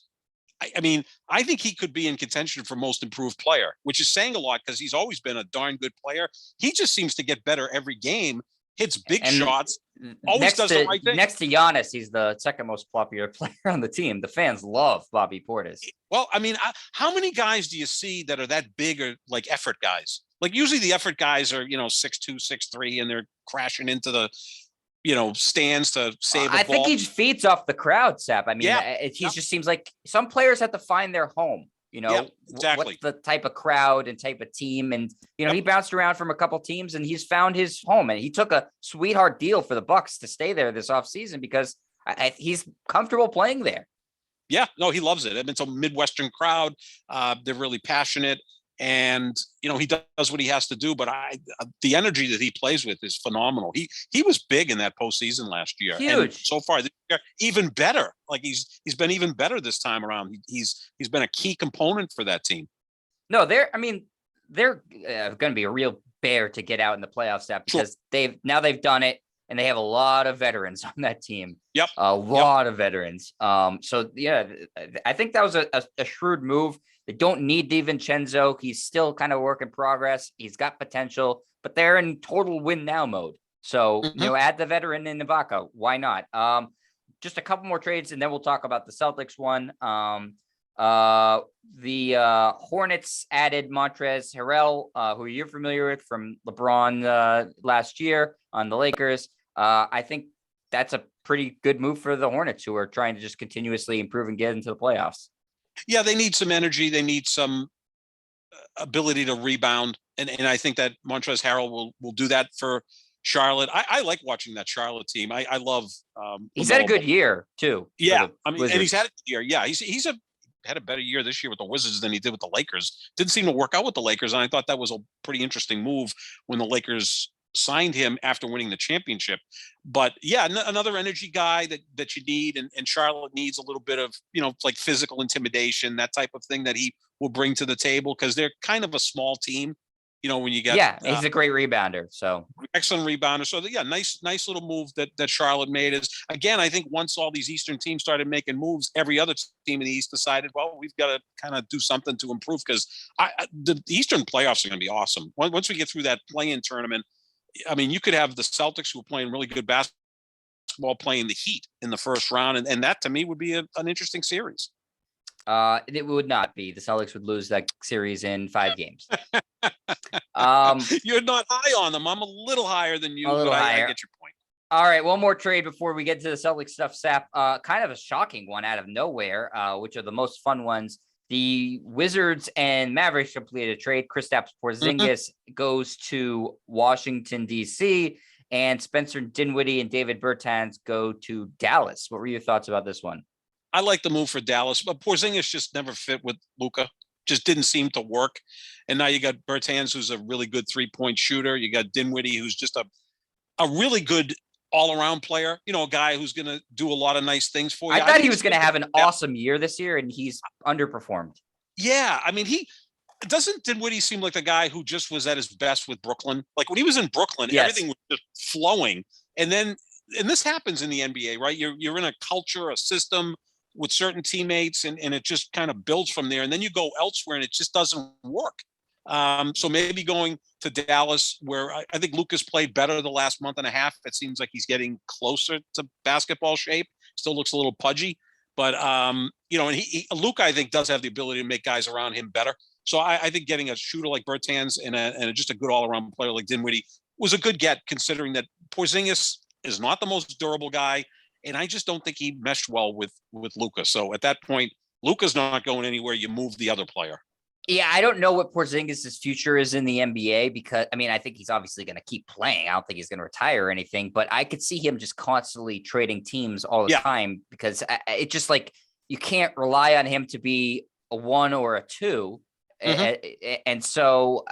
I mean, I think he could be in contention for most improved player, which is saying a lot because he's always been a darn good player. He just seems to get better every game, hits big shots, always does the right thing. Next to Giannis, he's the second most popular player on the team. The fans love Bobby Portis. Well, I mean, how many guys do you see that are that big or like effort guys? Like usually the effort guys are, 6'2", 6'3", and they're crashing into the stands to save a ball. I think he just feeds off the crowd, Sap. I mean, he just seems like some players have to find their home. Yeah, what's exactly. the type of crowd and type of team. And, he bounced around from a couple teams and he's found his home, and he took a sweetheart deal for the Bucks to stay there this offseason because he's comfortable playing there. Yeah, no, he loves it. I mean, it's a Midwestern crowd. They're really passionate, and he does what he has to do. But the energy that he plays with is phenomenal. He was big in that postseason last year, Huge. and so far this year, even better. Like he's been even better this time around. He's been a key component for that team. No, they're going to be a real bear to get out in the playoffs step because they've done it. And they have a lot of veterans on that team. Yep. A lot of veterans. So yeah, I think that was a shrewd move. They don't need DiVincenzo. He's still kind of a work in progress. He's got potential, but they're in total win now mode. So, add the veteran in Ibaka. Why not? Just a couple more trades, and then we'll talk about the Celtics one. The Hornets added Montrezl Harrell, who you're familiar with from LeBron last year on the Lakers. I think that's a pretty good move for the Hornets, who are trying to just continuously improve and get into the playoffs. Yeah, they need some energy. They need some ability to rebound, and I think that Montrezl Harrell will do that for Charlotte. I like watching that Charlotte team. I love. He's had a good year too. Yeah, I mean, and he's had a good year. Yeah, he's had a better year this year with the Wizards than he did with the Lakers. Didn't seem to work out with the Lakers, and I thought that was a pretty interesting move when the Lakers signed him after winning the championship. But yeah, another energy guy that you need, and Charlotte needs a little bit of, like physical intimidation, that type of thing that he will bring to the table, because they're kind of a small team. When you get he's a great rebounder. So excellent rebounder. So yeah, nice little move that Charlotte made. Is again, I think once all these Eastern teams started making moves, every other team in the East decided, well, we've got to kind of do something to improve, because the Eastern playoffs are going to be awesome. Once we get through that play-in tournament, I mean, you could have the Celtics, who are playing really good basketball, playing the Heat in the first round, and that to me would be an interesting series. It would not be. The Celtics would lose that series in 5 games. You're not high on them. I'm a little higher than you, but I get your point. All right, one more trade before we get to the Celtics stuff, Sap. Kind of a shocking one out of nowhere, which are the most fun ones. The Wizards and Mavericks completed a trade. Kristaps Porzingis goes to Washington, D.C., and Spencer Dinwiddie and David Bertans go to Dallas. What were your thoughts about this one? I like the move for Dallas, but Porzingis just never fit with Luka. Just didn't seem to work. And now you got Bertans, who's a really good 3-point shooter. You got Dinwiddie, who's just a really good all-around player. A guy who's going to do a lot of nice things for you. I thought he was going to have an awesome year this year, and he's underperformed. Yeah, I mean, doesn't Dinwiddie seem like the guy who just was at his best with Brooklyn? Like when he was in Brooklyn, everything was just flowing. And this happens in the NBA, right? You're in a culture, a system with certain teammates, and it just kind of builds from there. And then you go elsewhere and it just doesn't work. So maybe going to Dallas, where I think Luka's played better the last month and a half. It seems like he's getting closer to basketball shape. Still looks a little pudgy, but and Luka, I think, does have the ability to make guys around him better. So I think getting a shooter like Bertans and just a good all-around player like Dinwiddie was a good get, considering that Porzingis is not the most durable guy, and I just don't think he meshed well with Luka. So at that point, Luka's not going anywhere. You move the other player. Yeah, I don't know what Porzingis' future is in the NBA, because, I think he's obviously going to keep playing. I don't think he's going to retire or anything, but I could see him just constantly trading teams all the time, because it's just like you can't rely on him to be a 1 or a 2. And so,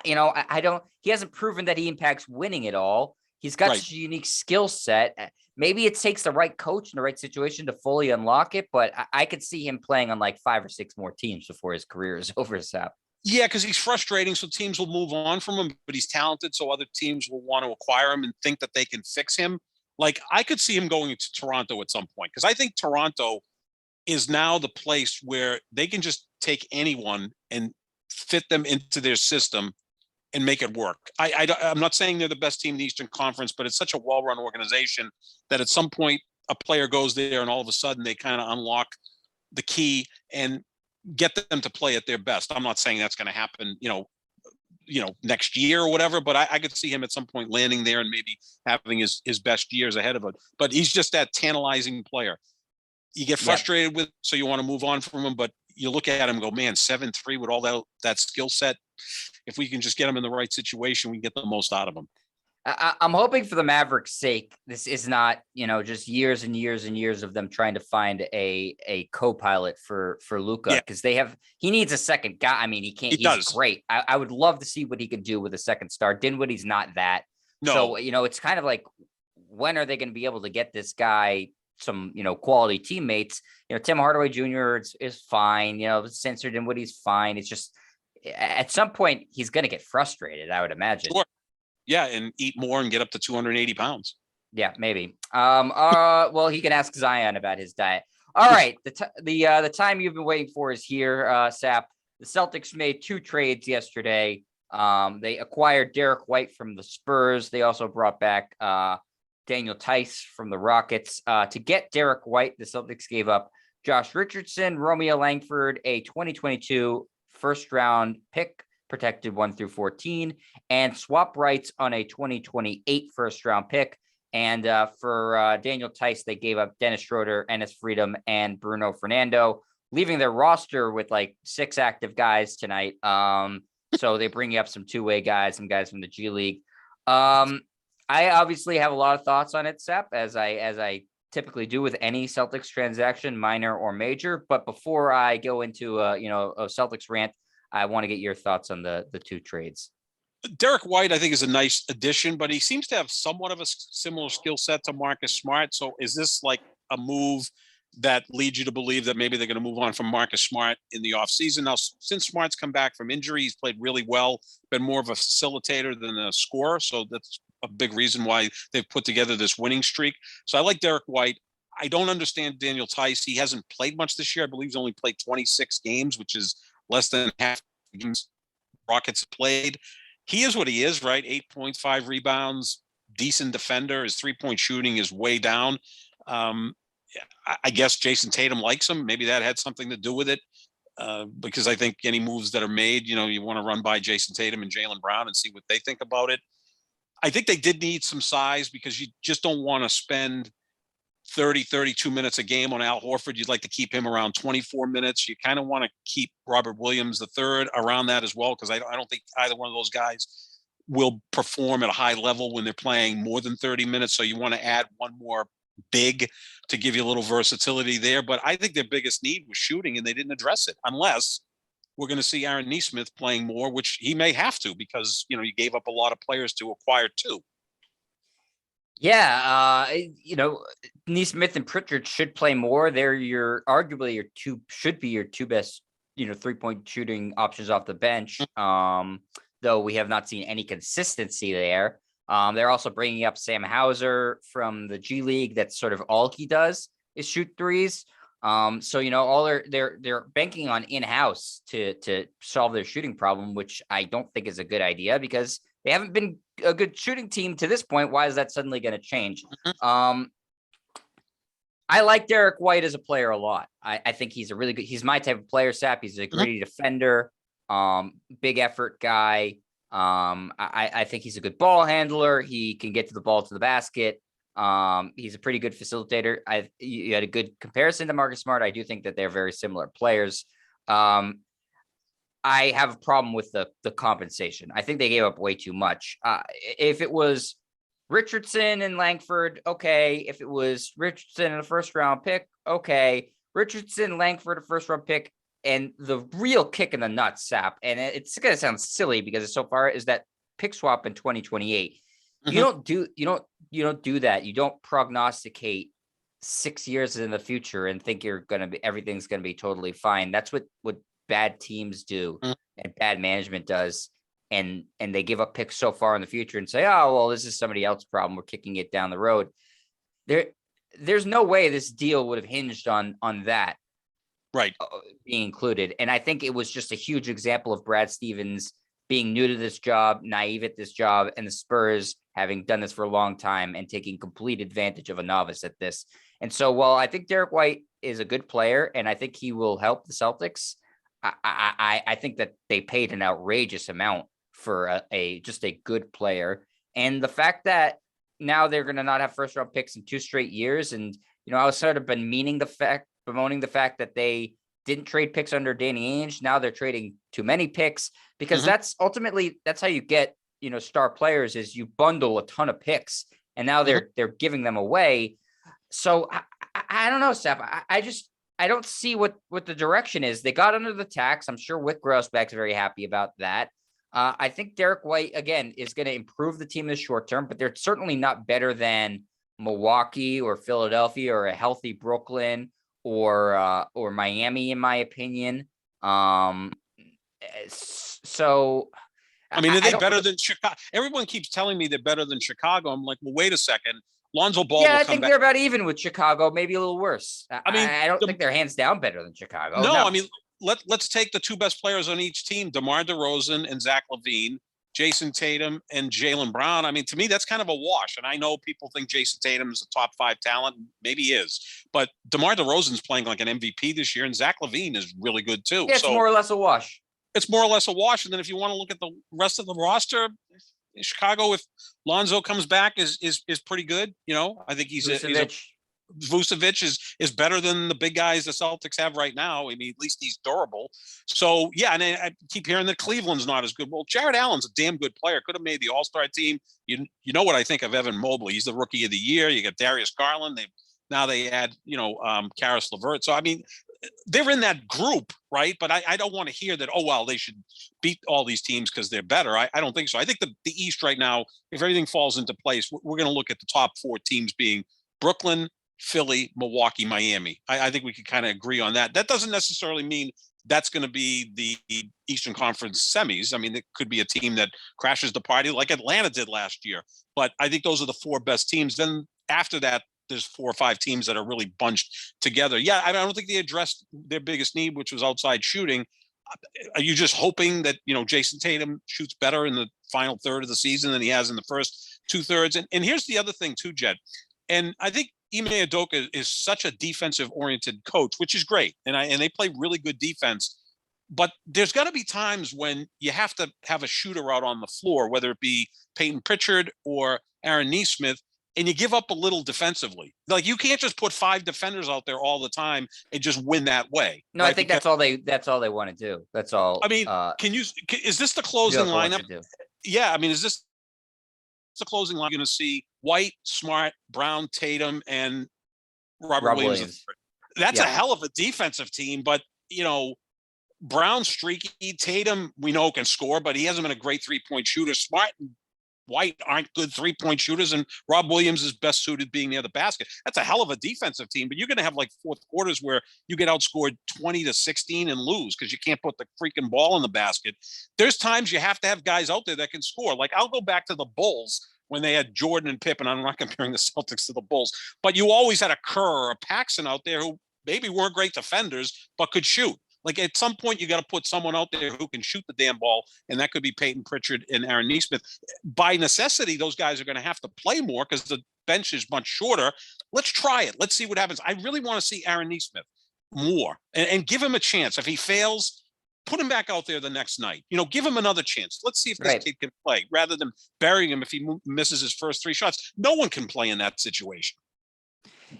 I don't, he hasn't proven that he impacts winning at all. He's got such a unique skill set. Maybe it takes the right coach in the right situation to fully unlock it, but I could see him playing on like 5 or 6 more teams before his career is over, Sap. Yeah, because he's frustrating, so teams will move on from him, but he's talented, so other teams will want to acquire him and think that they can fix him. Like, I could see him going to Toronto at some point, because I think Toronto is now the place where they can just take anyone and fit them into their system and make it work. I'm not saying they're the best team in the Eastern Conference, but it's such a well-run organization that at some point a player goes there and all of a sudden they kind of unlock the key and get them to play at their best. I'm not saying that's going to happen, next year or whatever, but I could see him at some point landing there and maybe having his best years ahead of him. But he's just that tantalizing player. You get frustrated with, so you want to move on from him, but you look at him and go, man, 7-3 with all that skill set. If we can just get him in the right situation, we can get the most out of him. I'm hoping for the Mavericks' sake, this is not, just years and years and years of them trying to find a co-pilot for Luka, because he needs a second guy. I mean, he's great. I would love to see what he can do with a second star. Dinwiddie's not that. No. So, it's kind of like, when are they going to be able to get this guy some, quality teammates? Tim Hardaway Jr. is fine. Spencer Dinwiddie's fine. It's just at some point he's going to get frustrated, I would imagine. Sure. Yeah, and eat more and get up to 280 pounds. Yeah, maybe. Well, he can ask Zion about his diet. All right, the time you've been waiting for is here, Sap. The Celtics made 2 trades yesterday. They acquired Derek White from the Spurs. They also brought back Daniel Tice from the Rockets. To get Derek White, the Celtics gave up Josh Richardson, Romeo Langford, a 2022 first-round pick, protected 1 through 14, and swap rights on a 2028 first-round pick. And for Daniel Tice, they gave up Dennis Schroeder, Enes Freedom, and Bruno Fernando, leaving their roster with like 6 active guys tonight. So they bring up some two-way guys, some guys from the G League. I obviously have a lot of thoughts on it, Sep, as I typically do with any Celtics transaction, minor or major. But before I go into a Celtics rant, I want to get your thoughts on the 2 trades. Derek White, I think, is a nice addition, but he seems to have somewhat of a similar skill set to Marcus Smart. So is this like a move that leads you to believe that maybe they're going to move on from Marcus Smart in the offseason? Now, since Smart's come back from injury, he's played really well, been more of a facilitator than a scorer. So that's a big reason why they've put together this winning streak. So I like Derek White. I don't understand Daniel Tice. He hasn't played much this year. I believe he's only played 26 games, which is less than half the games Rockets played. He is what he is, right? 8 points, 5 rebounds, decent defender. His 3-point shooting is way down. I guess Jason Tatum likes him. Maybe that had something to do with it, because I think any moves that are made, you want to run by Jason Tatum and Jaylen Brown and see what they think about it. I think they did need some size, because you just don't want to spend 30, 32 minutes a game on Al Horford. You'd like to keep him around 24 minutes. You kind of want to keep Robert Williams III around that as well, because I don't think either one of those guys will perform at a high level when they're playing more than 30 minutes. So you want to add one more big to give you a little versatility there. But I think their biggest need was shooting, and they didn't address it, unless we're going to see Aaron Nesmith playing more, which he may have to, because, you gave up a lot of players to acquire 2. Yeah, Nesmith and Pritchard should play more. They're arguably your two best, 3-point shooting options off the bench. Though we have not seen any consistency there. They're also bringing up Sam Hauser from the G League. That's sort of all he does is shoot threes. So all they're banking on in-house to solve their shooting problem, which I don't think is a good idea, because they haven't been a good shooting team to this point. Why is that suddenly going to change? I like Derek White as a player a lot. I think he's he's my type of player, Sap. He's a gritty defender, big effort guy. I think he's a good ball handler. He can get to the ball to the basket. He's a pretty good facilitator. You had a good comparison to Marcus Smart. I do think that they're very similar players. I have a problem with the compensation. I think they gave up way too much. If it was Richardson and Langford, okay. If it was Richardson and a first-round pick, okay. Richardson, Langford, a first-round pick, and the real kick in the nuts, Sap, and it's going to sound silly because so far is that pick swap in 2028. You don't do that. You don't prognosticate 6 years in the future and think everything's going to be totally fine. That's what bad teams do and bad management does. And they give up picks so far in the future and say, oh, well, this is somebody else's problem. We're kicking it down the road. There's no way this deal would have hinged on that. Right. Being included. And I think it was just a huge example of Brad Stevens being new to this job, naive at this job, and the Spurs having done this for a long time and taking complete advantage of a novice at this. And so while I think Derek White is a good player and I think he will help the Celtics, I think that they paid an outrageous amount for just a good player. And the fact that now they're going to not have first round picks in 2 straight years. And, I was sort of bemoaning the fact that they didn't trade picks under Danny Ainge. Now they're trading too many picks because that's how you get, star players is you bundle a ton of picks and now they're giving them away. So I don't know, Steph. I don't see what the direction is. They got under the tax. I'm sure Wick Grousbeck's very happy about that. I think Derek White, again, is going to improve the team in the short term, but they're certainly not better than Milwaukee or Philadelphia or a healthy Brooklyn or Miami, in my opinion. So I mean, are they better than Chicago? Everyone keeps telling me they're better than Chicago. I'm like, well, wait a second. Lonzo Ball. Yeah, I think they're about even with Chicago, maybe a little worse. I mean, I don't think they're hands down better than Chicago. No, I mean, let's take the two best players on each team, DeMar DeRozan and Zach LaVine, Jason Tatum and Jaylen Brown. I mean, to me, that's kind of a wash. And I know people think Jason Tatum is a top 5 talent. Maybe he is. But DeMar DeRozan's playing like an MVP this year, and Zach LaVine is really good too. Yeah, it's more or less a wash. It's more or less a wash. And then if you want to look at the rest of the roster, Chicago, if Lonzo comes back, is pretty good. I think Vucevic is better than the big guys the Celtics have right now. I mean, at least he's durable. So yeah, and I keep hearing that Cleveland's not as good. Well, Jared Allen's a damn good player. Could have made the All-Star team. You know what I think of Evan Mobley? He's the Rookie of the Year. You got Darius Garland. They add Karis LeVert. So I mean, they're in that group, right? But I don't want to hear that, oh, well, they should beat all these teams because they're better. I don't think so. I think the East right now, if everything falls into place, we're going to look at the top 4 teams being Brooklyn, Philly, Milwaukee, Miami. I think we could kind of agree on that. That doesn't necessarily mean that's going to be the Eastern Conference semis. I mean, it could be a team that crashes the party like Atlanta did last year. But I think those are the 4 best teams. Then after that, there's 4 or 5 teams that are really bunched together. Yeah, I don't think they addressed their biggest need, which was outside shooting. Are you just hoping that, Jason Tatum shoots better in the final third of the season than he has in the first 2/3? And here's the other thing too, Jed. And I think Ime Udoka is such a defensive-oriented coach, which is great. And they play really good defense. But there's got to be times when you have to have a shooter out on the floor, whether it be Peyton Pritchard or Aaron Nesmith, and you give up a little defensively. Like, you can't just put 5 defenders out there all the time and just win that way. No, right? I think that's all they want to do. That's all. I mean, is this the closing lineup? Yeah, I mean, is this the closing line? You're going to see White, Smart, Brown, Tatum, and Robert Williams. That's a hell of a defensive team, but Brown streaky, Tatum we know can score, but he hasn't been a great 3-point shooter. Smart and White aren't good 3-point shooters, and Rob Williams is best suited being near the basket. That's a hell of a defensive team, but you're going to have like fourth quarters where you get outscored 20-16 and lose because you can't put the freaking ball in the basket. There's times you have to have guys out there that can score. Like, I'll go back to the Bulls when they had Jordan and Pippen. I'm not comparing the Celtics to the Bulls, but you always had a Kerr or a Paxson out there who maybe weren't great defenders, but could shoot. Like, at some point, you got to put someone out there who can shoot the damn ball, and that could be Peyton Pritchard and Aaron Nesmith. By necessity, those guys are going to have to play more because the bench is much shorter. Let's try it. Let's see what happens. I really want to see Aaron Nesmith more and give him a chance. If he fails, put him back out there the next night. Give him another chance. Let's see if this kid can play rather than burying him if he misses his first 3 shots. No one can play in that situation.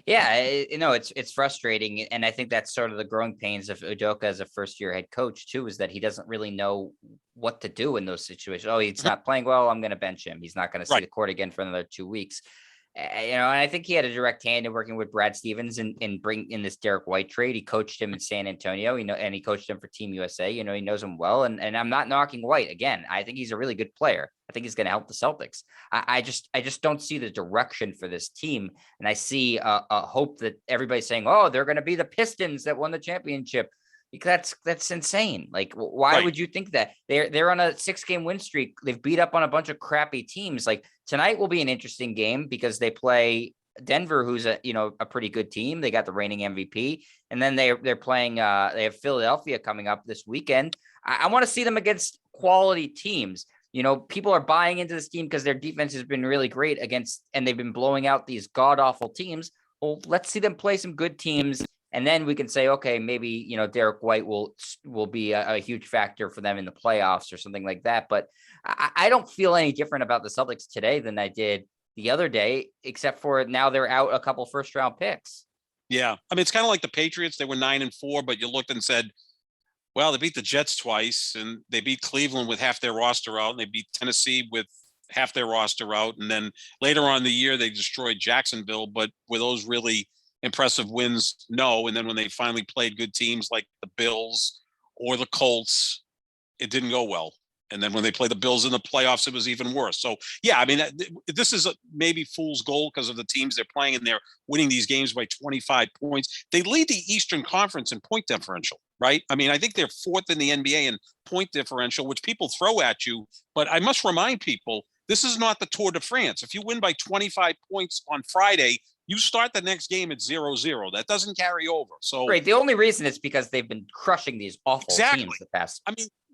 Yeah, it's frustrating. And I think that's sort of the growing pains of Udoka as a first-year head coach, too, is that he doesn't really know what to do in those situations. Oh, he's not playing well, I'm going to bench him. He's not going to see the court again for another 2 weeks. And I think he had a direct hand in working with Brad Stevens and bring in this Derek White trade. He coached him in San Antonio, and he coached him for Team USA. He knows him well. And I'm not knocking White. Again, I think he's a really good player. I think he's going to help the Celtics. I just don't see the direction for this team. And I see a hope that everybody's saying, oh, they're going to be the Pistons that won the championship. That's insane. Like, why would you think that? They're on a 6-game win streak. They've beat up on a bunch of crappy teams. Like, tonight will be an interesting game because they play Denver, who's a pretty good team. They got the reigning MVP, and then they're playing. They have Philadelphia coming up this weekend. I want to see them against quality teams. People are buying into this team because their defense has been really great against, and they've been blowing out these god awful teams. Well, let's see them play some good teams. And then we can say, okay, maybe, Derek White will be a huge factor for them in the playoffs or something like that. But I don't feel any different about the Celtics today than I did the other day, except for now they're out a couple first-round picks. Yeah. I mean, it's kind of like the Patriots. They were 9-4, but you looked and said, well, they beat the Jets twice, and they beat Cleveland with half their roster out, and they beat Tennessee with half their roster out. And then later on in the year, they destroyed Jacksonville. But were those really impressive wins? No. And then when they finally played good teams like the Bills or the Colts, it didn't go well. And then when they play the Bills in the playoffs, it was even worse. So, yeah, I mean, this is maybe fool's gold because of the teams they're playing, and they're winning these games by 25 points. They lead the Eastern Conference in point differential, right? I mean, I think they're fourth in the NBA in point differential, which people throw at you. But I must remind people, this is not the Tour de France. If you win by 25 points on Friday, you start the next game at 0-0. That doesn't carry over. So, right. The only reason is because they've been crushing these awful exactly. teams the past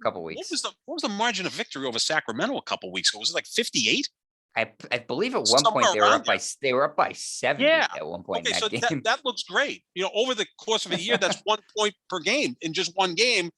couple weeks. What was the margin of victory over Sacramento a couple weeks ago? Was it like 58? I believe at one point they were up by 70 at one point. Okay, in that so game. that looks great. You know, over the course of a year, that's 1 point per game in just one game.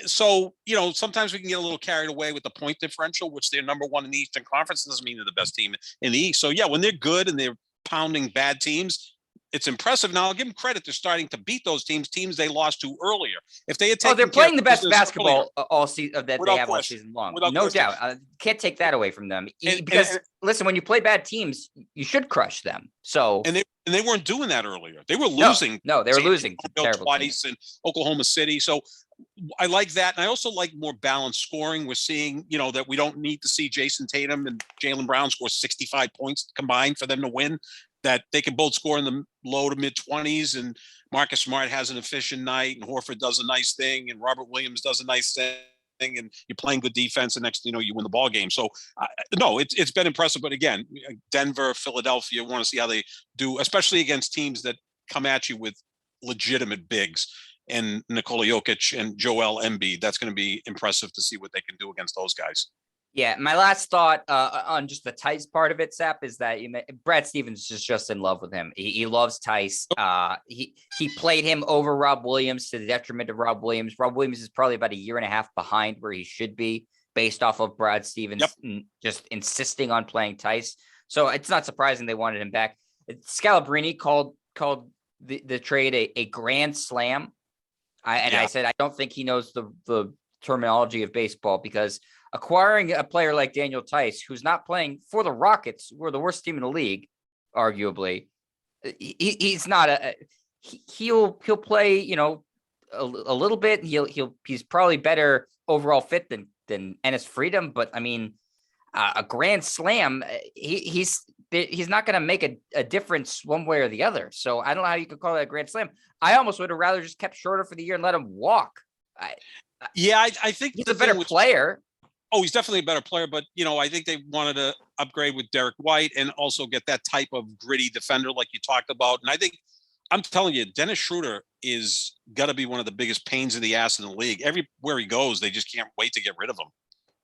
So, you know, sometimes we can get a little carried away with the point differential, which they're number one in the Eastern Conference. It doesn't mean they're the best team in the East. So, yeah, when they're good and they're pounding bad teams, it's impressive. Now, I'll give them credit. They're starting to beat those teams they lost to earlier. If they had taken they're playing the best basketball earlier, all season that they have all season long. No doubt. Can't take that away from them. Because listen, when you play bad teams, you should crush them. So and they weren't doing that earlier. They were losing. No, they were losing twice in Oklahoma City. So I like that. And I also like more balanced scoring. We're seeing, you know, that we don't need to see Jason Tatum and Jaylen Brown score 65 points combined for them to win. That they can both score in the low to mid 20s, and Marcus Smart has an efficient night, and Horford does a nice thing, and Robert Williams does a nice thing, and you're playing good defense, and next thing you know, you win the ball game. So no, it's been impressive. But again, Denver, Philadelphia, want to see how they do, especially against teams that come at you with legitimate bigs, and Nikola Jokic and Joel Embiid. That's going to be impressive to see what they can do against those guys. Yeah, my last thought on just the Tice part of it, Sap, is that Brad Stevens is just in love with him. He loves Tice. He played him over Rob Williams to the detriment of Rob Williams. Rob Williams is probably about a year and a half behind where he should be based off of Brad Stevens just insisting on playing Tice. So it's not surprising they wanted him back. Scalabrine called the trade a grand slam. I said, I don't think he knows the terminology of baseball, because acquiring a player like Daniel Tice, who's not playing for the Rockets, who are the worst team in the league, arguably, he's not he'll play, you know, a little bit. He's probably better overall fit than Enes Freedom, but I mean, a grand slam, he's not going to make a difference one way or the other. So I don't know how you could call that a grand slam. I almost would have rather just kept Schroeder for the year and let him walk. I think he's a better player. Oh, he's definitely a better player, but, you know, I think they wanted to upgrade with Derek White and also get that type of gritty defender like you talked about. And I think, I'm telling you, Dennis Schroeder is got to be one of the biggest pains in the ass in the league. Everywhere he goes, they just can't wait to get rid of him.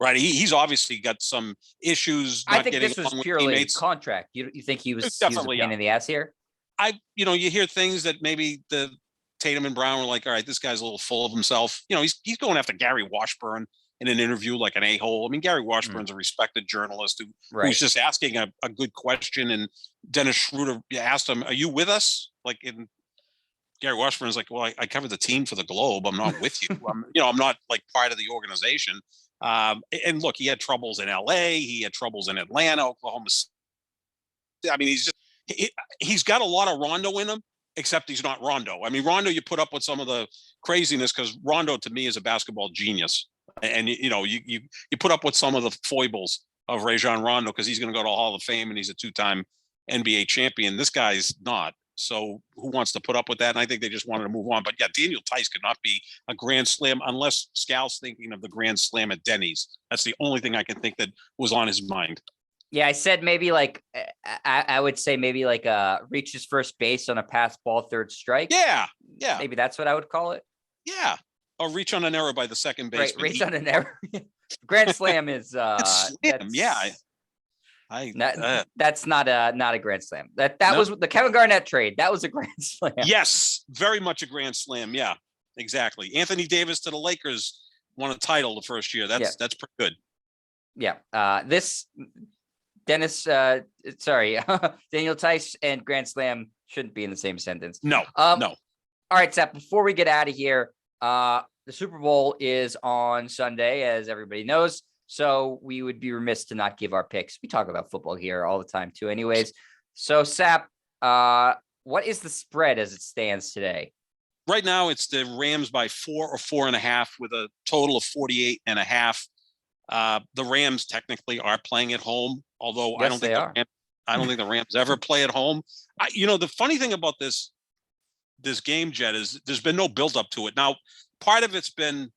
Right? He's obviously got some issues. I think this was purely contract. You think he was a pain in the ass here? You hear things that maybe the Tatum and Brown were like, all right, this guy's a little full of himself. You know, he's going after Gary Washburn in an interview like an a-hole. I mean, Gary Washburn's a respected journalist who's just asking a good question. And Dennis Schroeder asked him, are you with us? Like, Gary Washburn's like, well, I cover the team for the Globe. I'm not with you. I'm not like part of the organization. And look, he had troubles in LA. He had troubles in Atlanta, Oklahoma. I mean, he's got a lot of Rondo in him, except he's not Rondo. I mean, Rondo, you put up with some of the craziness because Rondo to me is a basketball genius. And, you put up with some of the foibles of Rajon Rondo because he's going to go to Hall of Fame and he's a two-time NBA champion. This guy's not. So who wants to put up with that? And I think they just wanted to move on. But yeah, Daniel Tice could not be a grand slam unless Scal's thinking of the grand slam at Denny's. That's the only thing I can think that was on his mind. Yeah, I said maybe like I would say maybe like reaches first base on a pass ball third strike. Yeah. Maybe that's what I would call it. Yeah. Or reach on an error by the second baseman. Right, reach on an error. Grand slam is that's not a grand slam. That was the Kevin Garnett trade. That was a grand slam. Yes, very much a grand slam. Yeah, exactly. Anthony Davis to the Lakers won a title the first year. That's pretty good. Yeah. This Daniel Tice and grand slam shouldn't be in the same sentence. No. All right, Seth, before we get out of here, the Super Bowl is on Sunday, as everybody knows. So we would be remiss to not give our picks. We talk about football here all the time too anyways. So Sap, what is the spread as it stands today? Right now it's the Rams by 4 or 4.5 with a total of 48.5. The Rams technically are playing at home, although Yes, I don't think the Rams ever play at home. The funny thing about this game, Jet, is there's been no build up to it. Now, part of it's been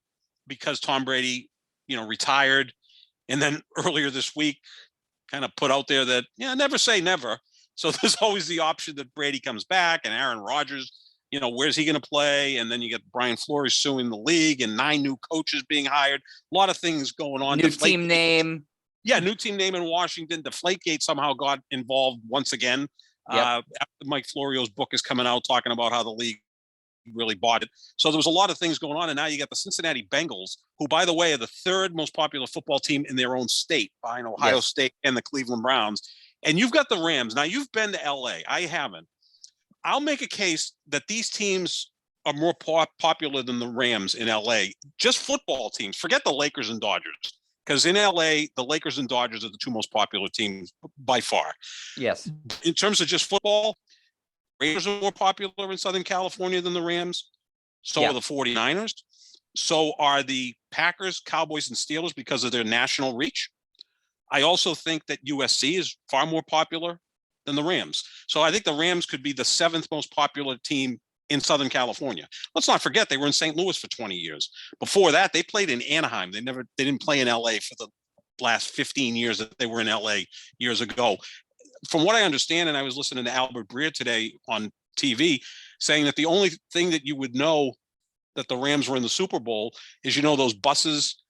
because Tom Brady, retired. And then earlier this week, kind of put out there that, never say never. So there's always the option that Brady comes back and Aaron Rodgers, where's he going to play? And then you get Brian Flores suing the league and 9 new coaches being hired. A lot of things going on. New team name. Yeah, new team name in Washington. Deflategate somehow got involved once again. Yep. After Mike Florio's book is coming out talking about how the league really bought it. So there was a lot of things going on. And now you got the Cincinnati Bengals, who, by the way, are the 3rd most popular football team in their own state, behind Ohio State and the Cleveland Browns. And you've got the Rams. Now, you've been to LA. I haven't. I'll make a case that these teams are more popular than the Rams in LA. Just football teams. Forget the Lakers and Dodgers. Because in LA, the Lakers and Dodgers are the 2 most popular teams by far. Yes. In terms of just football, Raiders are more popular in Southern California than the Rams. So are the 49ers. So are the Packers, Cowboys, and Steelers because of their national reach. I also think that USC is far more popular than the Rams. So I think the Rams could be the 7th most popular team in Southern California. Let's not forget they were in St. Louis for 20 years. Before that, they played in Anaheim. They didn't play in LA for the last 15 years that they were in LA years ago. From what I understand, and I was listening to Albert Breer today on TV, saying that the only thing that you would know that the Rams were in the Super Bowl is, those buses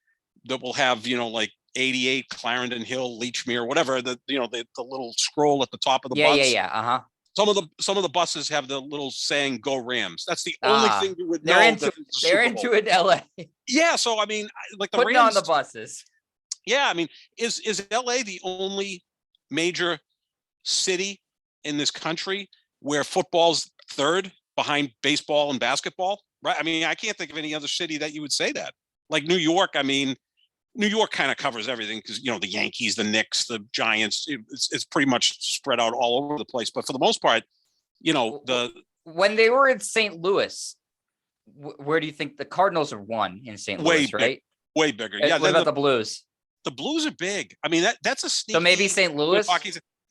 that will have, like 88, Clarendon Hill, Leechmere, whatever, the little scroll at the top of the bus. Yeah. Uh-huh. Some of the buses have the little saying "Go Rams." That's the only thing you would know. They're into it in LA. Yeah, so I mean, like the Putting Rams on the buses. Yeah, I mean, is LA the only major city in this country where football's 3rd behind baseball and basketball? Right? I mean, I can't think of any other city that you would say that. Like New York, I mean, New York kind of covers everything because, the Yankees, the Knicks, the Giants, it's pretty much spread out all over the place. But for the most part, when they were in St. Louis, where do you think the Cardinals have won in St. Louis, right? Way bigger. Yeah. What about the Blues? The Blues are big. I mean, that's a sneaky. So maybe St. Louis?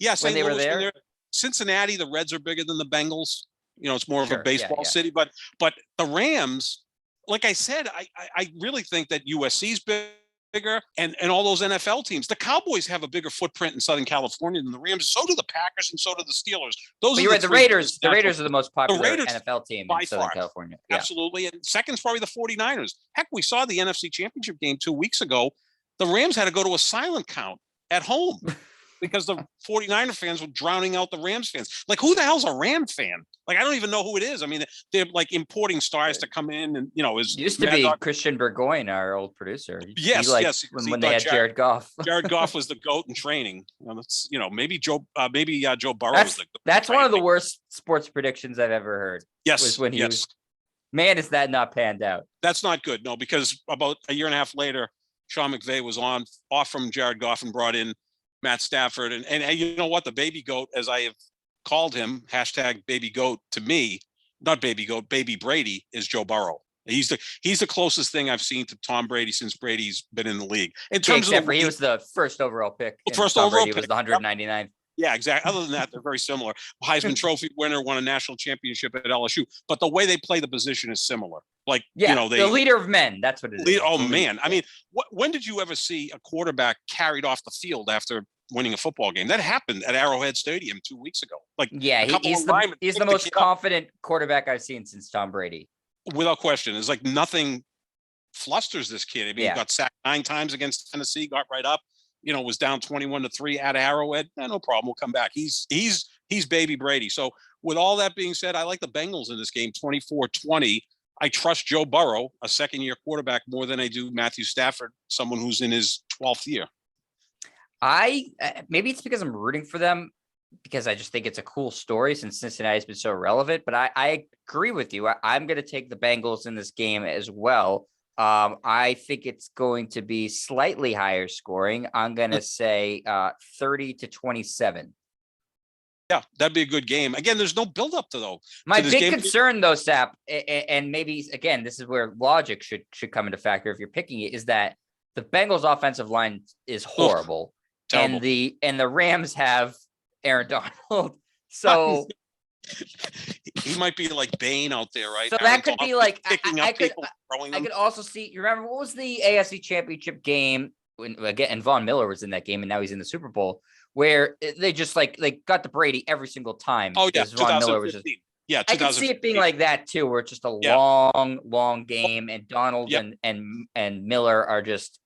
Yeah, St. Louis. Were there? Cincinnati, the Reds are bigger than the Bengals. It's more of a baseball city. But the Rams, like I said, I really think that USC's bigger and all those NFL teams. The Cowboys have a bigger footprint in Southern California than the Rams. So do the Packers and so do the Steelers. You're right. The Raiders are the most popular NFL team in Southern California. Yeah. Absolutely. And second's probably the 49ers. Heck, we saw the NFC Championship game 2 weeks ago. The Rams had to go to a silent count at home because the 49er fans were drowning out the Rams fans. Like, who the hell's a Ram fan? Like, I don't even know who it is. I mean, they're like importing stars to come in and, used to be Christian Burgoyne, our old producer. Yes. When they had Jared Goff. Jared Goff was the GOAT in training. Maybe Joe Burrow was the GOAT. That's one of the worst sports predictions I've ever heard. Yes. Was when he was, man, is that not panned out? That's not good. No, because about a year and a half later, Sean McVay was off from Jared Goff and brought in Matt Stafford. And you know what? The baby goat, as I have called him, #baby goat to me, not baby goat, baby Brady, is Joe Burrow. He's the closest thing I've seen to Tom Brady since Brady's been in the league. In terms of he was the first overall pick. First overall pick. He was the 199th. Yeah, exactly. Other than that, they're very similar. Heisman Trophy winner, won a national championship at LSU. But the way they play the position is similar. Like, the leader of men. That's what it is. Oh, man. I mean, when did you ever see a quarterback carried off the field after winning a football game? That happened at Arrowhead Stadium 2 weeks ago. Like, he's the most confident quarterback I've seen since Tom Brady. Without question. It's like nothing flusters this kid. I mean, he got sacked 9 times against Tennessee, got right up. Was down 21-3 at Arrowhead. No problem. We'll come back. He's baby Brady. So with all that being said, I like the Bengals in this game, 24-20. I trust Joe Burrow, a second-year quarterback, more than I do Matthew Stafford, someone who's in his 12th year. Maybe it's because I'm rooting for them. because I just think it's a cool story since Cincinnati's been so relevant. But I agree with you. I'm going to take the Bengals in this game as well. I think it's going to be slightly higher scoring. I'm going to say 30-27. Yeah, that'd be a good game. Again, there's no buildup though. My this big game. concern, though, Sap, and maybe again, this is where logic should come into factor if you're picking it, is that the Bengals' offensive line is horrible, Terrible. and the Rams have Aaron Donald, so he might be like Bane out there, right? So Aaron that could Donald be like picking up people, throwing them. I could also see. You remember what was the AFC Championship game when again and Von Miller was in that game, and now he's in the Super Bowl, where they just they got to Brady every single time. Oh yeah, Von Miller was just. Yeah, I can see it being like that too, where it's just a long game, and Donald and Miller are just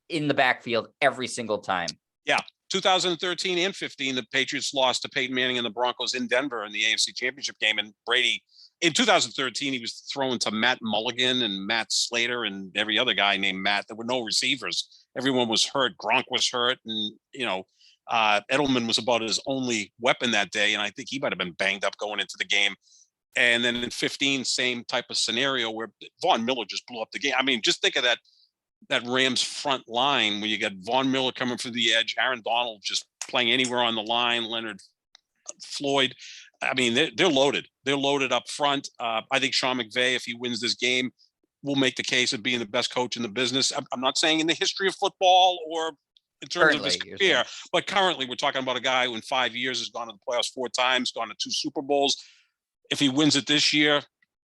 in the backfield every single time. Yeah, 2013 and 15, the Patriots lost to Peyton Manning and the Broncos in Denver in the AFC Championship game, and Brady. In 2013, he was thrown to Matt Mulligan and Matt Slater and every other guy named Matt. There were no receivers. Everyone was hurt. Gronk was hurt, and Edelman was about his only weapon that day, and I think he might have been banged up going into the game. And then in 15, same type of scenario where Von Miller just blew up the game. I mean, just think of that Rams front line where you got Von Miller coming from the edge, Aaron Donald just playing anywhere on the line, Leonard Floyd. I mean, they're loaded. They're loaded up front. I think Sean McVay, if he wins this game, will make the case of being the best coach in the business. I'm not saying in the history of football or in terms of his career, but currently we're talking about a guy who in 5 years has gone to the playoffs 4 times, gone to 2 Super Bowls. If he wins it this year,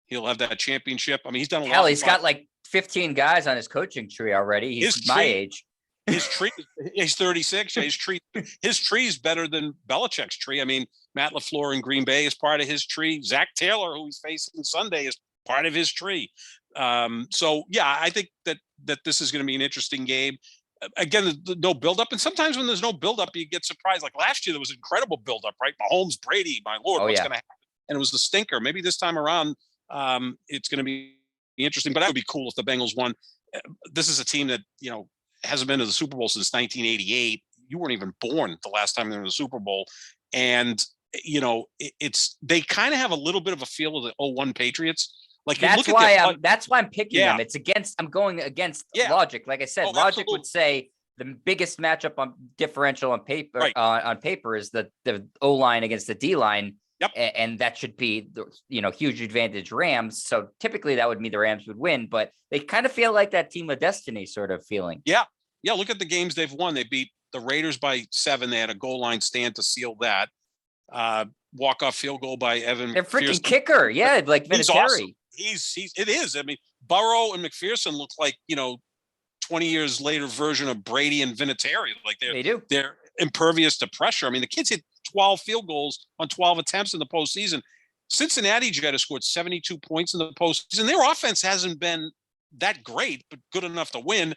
he'll have that championship. I mean, he's done a lot. Hell, he's got like 15 guys on his coaching tree already. He's my age. His tree, he's 36. Yeah, his tree is better than Belichick's tree. I mean, Matt LaFleur in Green Bay is part of his tree. Zach Taylor, who he's facing Sunday, is part of his tree. So yeah, I think that this is going to be an interesting game. Again, no buildup, and sometimes when there's no buildup, you get surprised. Like last year, there was incredible buildup, right? Mahomes, Brady, my lord, what's going to happen? And it was the stinker. Maybe this time around, it's going to be interesting. But that would be cool if the Bengals won. This is a team that hasn't been to the Super Bowl since 1988. You weren't even born the last time they were in the Super Bowl. And, they kind of have a little bit of a feel of the 01 Patriots. Like that's why I'm picking them. I'm going against logic. Like I said, logic would say the biggest matchup on differential on paper on paper is the O-line against the D-line. Yep. And that should be the huge advantage Rams. So typically that would mean the Rams would win, but they kind of feel like that team of destiny sort of feeling. Yeah. Yeah. Look at the games they've won. They beat the Raiders by 7. They had a goal line stand to seal that. Walk-off field goal by Evan. Their freaking kicker. Yeah. Like Vinatieri. It is. I mean, Burrow and McPherson look like, 20 years later version of Brady and Vinatieri. Like they're impervious to pressure. I mean, the kids hit 12 field goals on 12 attempts in the postseason. Cincinnati has scored 72 points in the postseason. Their offense hasn't been that great, but good enough to win.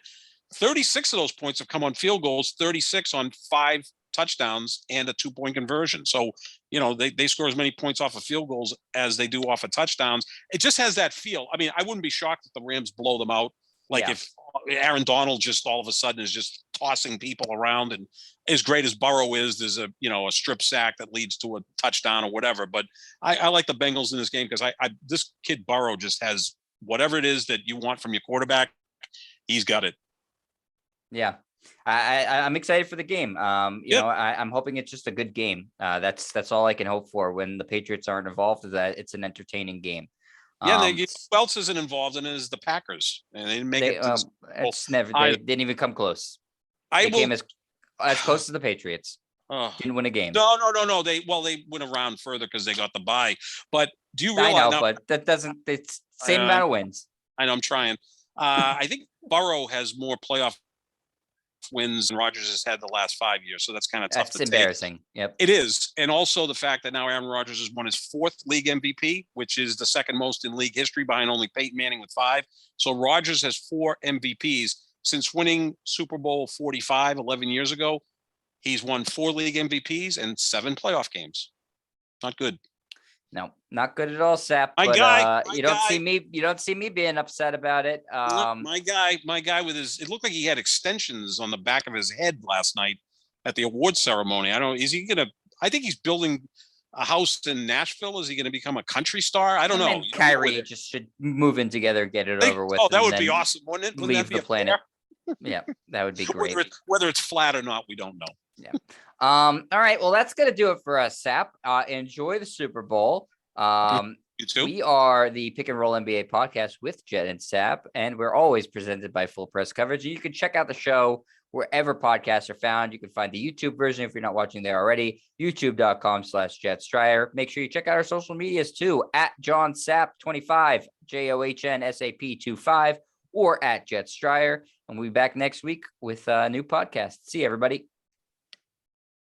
36 of those points have come on field goals, 36 on 5 touchdowns and a 2-point conversion. So, they score as many points off of field goals as they do off of touchdowns. It just has that feel. I mean, I wouldn't be shocked if the Rams blow them out. If Aaron Donald just all of a sudden is just tossing people around, and as great as Burrow is, there's a strip sack that leads to a touchdown or whatever. But I like the Bengals in this game because this kid Burrow just has whatever it is that you want from your quarterback. He's got it. Yeah. I'm excited for the game. I'm hoping it's just a good game. That's all I can hope for when the Patriots aren't involved, is that it's an entertaining game. Yeah, who else isn't involved in it is the Packers, and they didn't make it. They didn't even come close. They came as close as the Patriots. Didn't win a game. No. They went around further because they got the bye. But do you realize? I know, but that doesn't. It's same amount of wins. I know. I'm trying. I think Burrow has more playoff wins than Rodgers has had the last 5 years, so that's kind of tough. That's embarrassing. Yep, it is, and also the fact that now Aaron Rodgers has won his 4th league MVP, which is the second most in league history, behind only Peyton Manning with 5. So Rodgers has 4 MVPs since winning Super Bowl 45 11 years ago. He's won 4 league MVPs and 7 playoff games. Not good. No, not good at all, Sap. You don't see me being upset about it. My guy with it looked like he had extensions on the back of his head last night at the award ceremony. I don't know, is he gonna I think he's building a house in Nashville. Is he going to become a country star? I don't know. And Kyrie just should move in together, get it over with. Oh, that would be awesome. Wouldn't leave that be the planet. Yeah, that would be great. Whether it's flat or not, we don't know. Yeah. All right. Well, that's going to do it for us, Sap. Enjoy the Super Bowl. You too. We are the Pick and Roll NBA podcast with Jet and Sap, and we're always presented by Full Press Coverage. You can check out the show wherever podcasts are found. You can find the YouTube version if you're not watching there already, youtube.com/JetStryer. Make sure you check out our social medias too, at JohnSap25, JOHNSAP25, or at JetStryer. And we'll be back next week with a new podcast. See you, everybody.